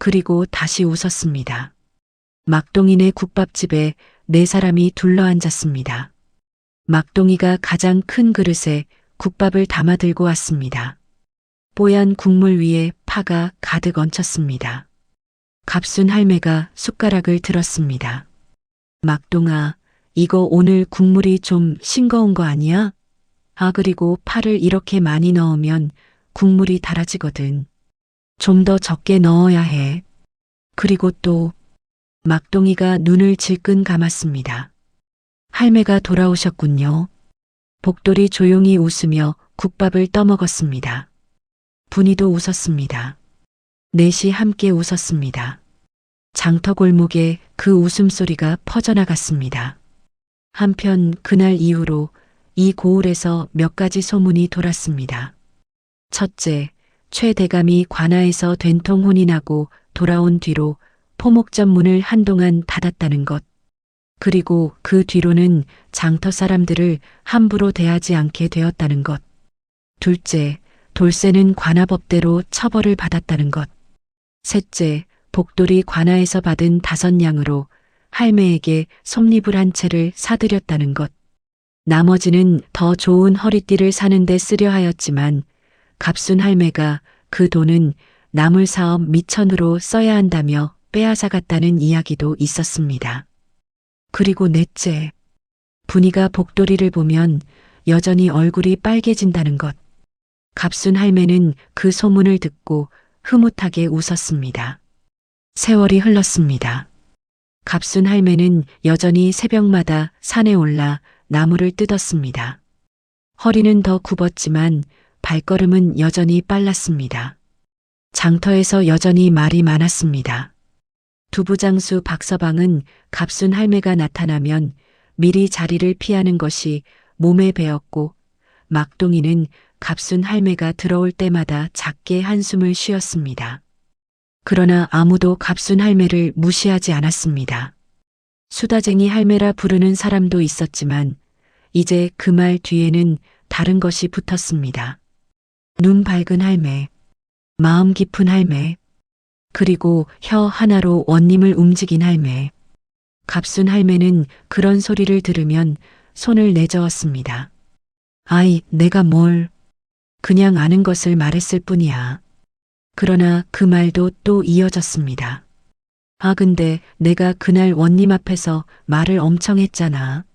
그리고 다시 웃었습니다. 막동이네 국밥집에 네 사람이 둘러앉았습니다. 막동이가 가장 큰 그릇에 국밥을 담아 들고 왔습니다. 뽀얀 국물 위에 파가 가득 얹혔습니다. 갑순 할매가 숟가락을 들었습니다. 막동아, 이거 오늘 국물이 좀 싱거운 거 아니야? 아, 그리고 파를 이렇게 많이 넣으면 국물이 달아지거든. 좀 더 적게 넣어야 해. 그리고 또 막동이가 눈을 질끈 감았습니다. 할매가 돌아오셨군요. 복돌이 조용히 웃으며 국밥을 떠먹었습니다. 분이도 웃었습니다. 넷이 함께 웃었습니다. 장터 골목에 그 웃음소리가 퍼져나갔습니다. 한편 그날 이후로 이 고을에서 몇 가지 소문이 돌았습니다. 첫째, 최 대감이 관아에서 된통 혼인하고 돌아온 뒤로 포목점 문을 한동안 닫았다는 것. 그리고 그 뒤로는 장터 사람들을 함부로 대하지 않게 되었다는 것. 둘째, 돌쇠는 관아법대로 처벌을 받았다는 것. 셋째, 복돌이 관아에서 받은 5냥으로 할매에게 솜잎을 한 채를 사들였다는 것. 나머지는 더 좋은 허리띠를 사는데 쓰려 하였지만 갑순 할매가 그 돈은 나물사업 미천으로 써야 한다며 빼앗아갔다는 이야기도 있었습니다. 그리고 넷째, 분이가 복돌이를 보면 여전히 얼굴이 빨개진다는 것. 갑순 할매는 그 소문을 듣고 흐뭇하게 웃었습니다. 세월이 흘렀습니다. 갑순 할매는 여전히 새벽마다 산에 올라 나무를 뜯었습니다. 허리는 더 굽었지만 발걸음은 여전히 빨랐습니다. 장터에서 여전히 말이 많았습니다. 두부장수 박서방은 갑순 할매가 나타나면 미리 자리를 피하는 것이 몸에 배었고, 막동이는 갑순 할매가 들어올 때마다 작게 한숨을 쉬었습니다. 그러나 아무도 갑순 할매를 무시하지 않았습니다. 수다쟁이 할매라 부르는 사람도 있었지만 이제 그 말 뒤에는 다른 것이 붙었습니다. 눈 밝은 할매, 마음 깊은 할매, 그리고 혀 하나로 원님을 움직인 할매. 갑순 할매는 그런 소리를 들으면 손을 내저었습니다. 아이, 내가 뭘, 그냥 아는 것을 말했을 뿐이야. 그러나 그 말도 또 이어졌습니다. 아, 근데 내가 그날 원님 앞에서 말을 엄청 했잖아.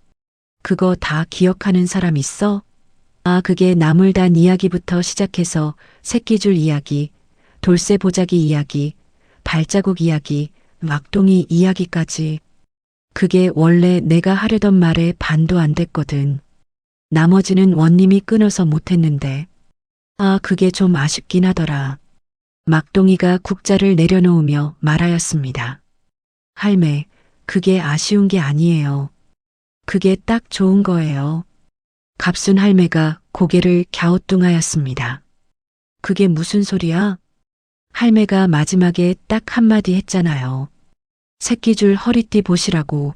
그거 다 기억하는 사람 있어? 아, 그게 나물단 이야기부터 시작해서 새끼줄 이야기, 돌쇠 보자기 이야기, 발자국 이야기, 막동이 이야기까지. 그게 원래 내가 하려던 말에 반도 안 됐거든. 나머지는 원님이 끊어서 못했는데. 아, 그게 좀 아쉽긴 하더라. 막동이가 국자를 내려놓으며 말하였습니다. 할매, 그게 아쉬운 게 아니에요. 그게 딱 좋은 거예요. 갑순 할매가 고개를 갸우뚱하였습니다. 그게 무슨 소리야? 할매가 마지막에 딱 한마디 했잖아요. 새끼줄 허리띠 보시라고.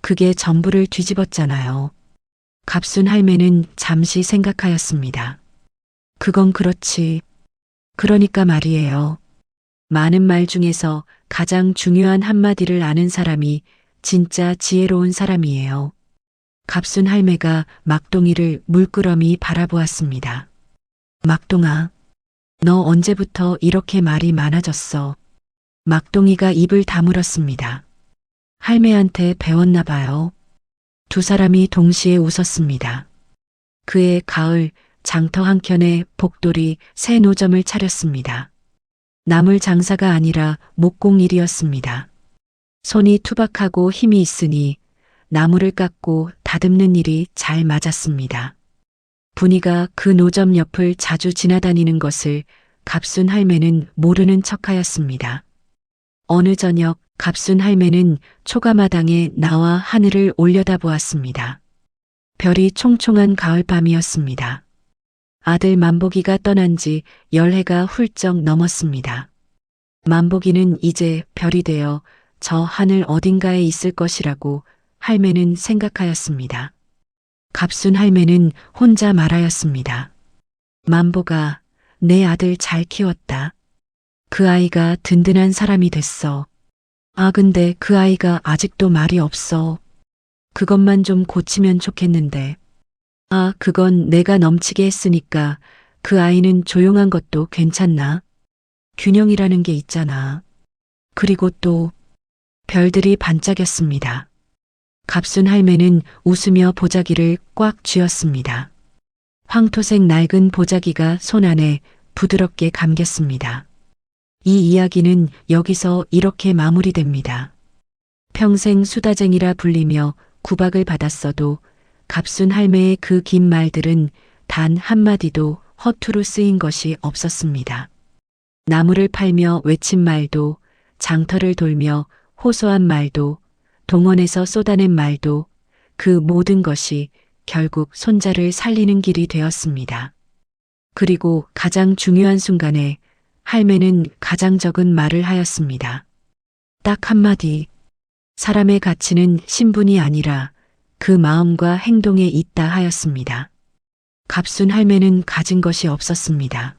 그게 전부를 뒤집었잖아요. 갑순 할매는 잠시 생각하였습니다. 그건 그렇지. 그러니까 말이에요. 많은 말 중에서 가장 중요한 한마디를 아는 사람이 진짜 지혜로운 사람이에요. 갑순 할매가 막동이를 물끄러미 바라보았습니다. 막동아, 너 언제부터 이렇게 말이 많아졌어? 막동이가 입을 다물었습니다. 할매한테 배웠나 봐요. 두 사람이 동시에 웃었습니다. 그해 가을 장터 한켠에 복돌이 새 노점을 차렸습니다. 나물 장사가 아니라 목공일이었습니다. 손이 투박하고 힘이 있으니 나무를 깎고 다듬는 일이 잘 맞았습니다. 분이가 그 노점 옆을 자주 지나다니는 것을 갑순 할매는 모르는 척하였습니다. 어느 저녁 갑순 할매는 초가마당에 나와 하늘을 올려다보았습니다. 별이 총총한 가을밤이었습니다. 아들 만복이가 떠난 지 10해가 훌쩍 넘었습니다. 만복이는 이제 별이 되어 저 하늘 어딘가에 있을 것이라고 할매는 생각하였습니다. 갑순 할매는 혼자 말하였습니다. 만복아, 내 아들 잘 키웠다. 그 아이가 든든한 사람이 됐어. 아, 근데 그 아이가 아직도 말이 없어. 그것만 좀 고치면 좋겠는데. 아, 그건 내가 넘치게 했으니까 그 아이는 조용한 것도 괜찮나? 균형이라는 게 있잖아. 그리고 또 별들이 반짝였습니다. 갑순 할매는 웃으며 보자기를 꽉 쥐었습니다. 황토색 낡은 보자기가 손 안에 부드럽게 감겼습니다. 이 이야기는 여기서 이렇게 마무리됩니다. 평생 수다쟁이라 불리며 구박을 받았어도 갑순 할매의 그 긴 말들은 단 한마디도 허투루 쓰인 것이 없었습니다. 나무를 팔며 외친 말도, 장터를 돌며 호소한 말도, 동원에서 쏟아낸 말도, 그 모든 것이 결국 손자를 살리는 길이 되었습니다. 그리고 가장 중요한 순간에 할매는 가장 적은 말을 하였습니다. 딱 한마디. 사람의 가치는 신분이 아니라 그 마음과 행동에 있다 하였습니다. 갑순 할매는 가진 것이 없었습니다.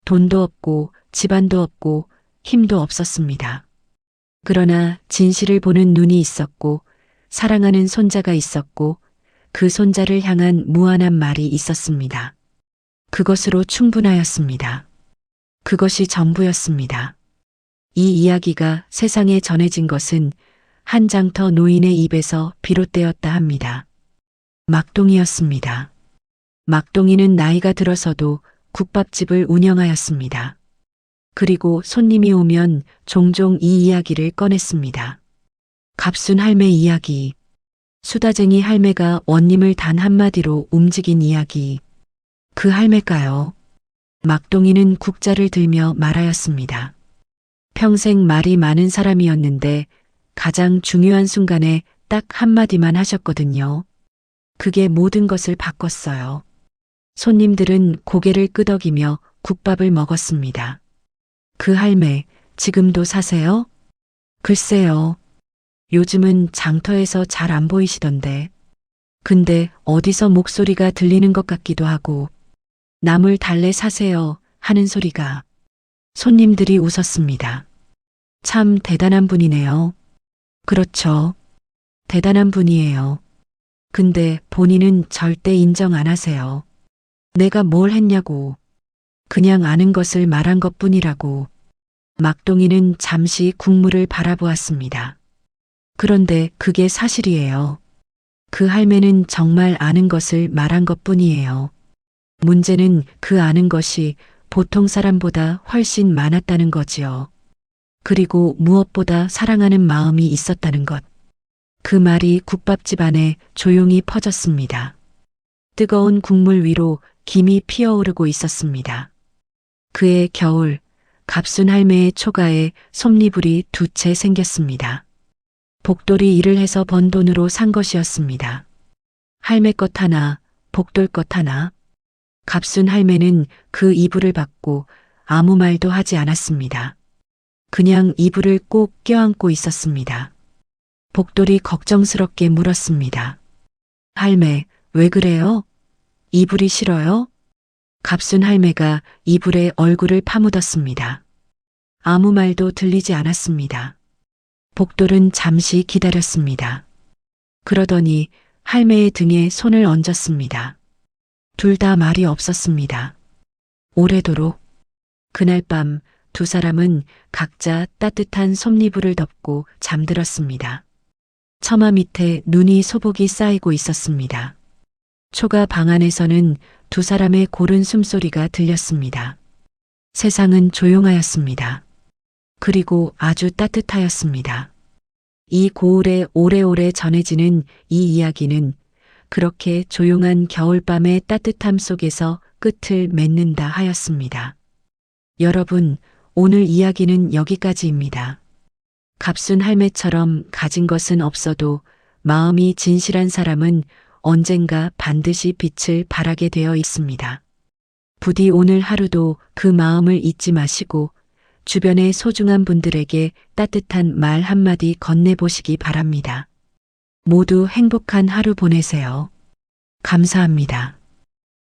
돈도 없고 집안도 없고 힘도 없었습니다. 그러나 진실을 보는 눈이 있었고 사랑하는 손자가 있었고 그 손자를 향한 무한한 말이 있었습니다. 그것으로 충분하였습니다. 그것이 전부였습니다. 이 이야기가 세상에 전해진 것은 한 장터 노인의 입에서 비롯되었다 합니다. 막동이었습니다. 막동이는 나이가 들어서도 국밥집을 운영하였습니다. 그리고 손님이 오면 종종 이 이야기를 꺼냈습니다. 갑순 할매 이야기, 수다쟁이 할매가 원님을 단 한마디로 움직인 이야기. 그 할매가요. 막동이는 국자를 들며 말하였습니다. 평생 말이 많은 사람이었는데 가장 중요한 순간에 딱 한마디만 하셨거든요. 그게 모든 것을 바꿨어요. 손님들은 고개를 끄덕이며 국밥을 먹었습니다. 그 할매, 지금도 사세요? 글쎄요. 요즘은 장터에서 잘 안 보이시던데. 근데 어디서 목소리가 들리는 것 같기도 하고, 나물 달래 사세요 하는 소리가. 손님들이 웃었습니다. 참 대단한 분이네요. 그렇죠. 대단한 분이에요. 근데 본인은 절대 인정 안 하세요. 내가 뭘 했냐고. 그냥 아는 것을 말한 것뿐이라고. 막동이는 잠시 국물을 바라보았습니다. 그런데 그게 사실이에요. 그 할매는 정말 아는 것을 말한 것뿐이에요. 문제는 그 아는 것이 보통 사람보다 훨씬 많았다는 거지요. 그리고 무엇보다 사랑하는 마음이 있었다는 것. 그 말이 국밥집 안에 조용히 퍼졌습니다. 뜨거운 국물 위로 김이 피어오르고 있었습니다. 그해 겨울, 갑순 할매의 초가에 솜니불이 두 채 생겼습니다. 복돌이 일을 해서 번 돈으로 산 것이었습니다. 할매 것 하나, 복돌 것 하나. 갑순 할매는 그 이불을 받고 아무 말도 하지 않았습니다. 그냥 이불을 꼭 껴안고 있었습니다. 복돌이 걱정스럽게 물었습니다. 할매, 왜 그래요? 이불이 싫어요? 갑순 할매가 이불에 얼굴을 파묻었습니다. 아무 말도 들리지 않았습니다. 복돌은 잠시 기다렸습니다. 그러더니 할매의 등에 손을 얹었습니다. 둘 다 말이 없었습니다. 오래도록. 그날 밤 두 사람은 각자 따뜻한 솜니불을 덮고 잠들었습니다. 처마 밑에 눈이 소복이 쌓이고 있었습니다. 초가 방 안에서는 두 사람의 고른 숨소리가 들렸습니다. 세상은 조용하였습니다. 그리고 아주 따뜻하였습니다. 이 고을에 오래오래 전해지는 이 이야기는 그렇게 조용한 겨울밤의 따뜻함 속에서 끝을 맺는다 하였습니다. 여러분, 오늘 이야기는 여기까지입니다. 갑순 할매처럼 가진 것은 없어도 마음이 진실한 사람은 언젠가 반드시 빛을 발하게 되어 있습니다. 부디 오늘 하루도 그 마음을 잊지 마시고 주변의 소중한 분들에게 따뜻한 말 한마디 건네보시기 바랍니다. 모두 행복한 하루 보내세요. 감사합니다.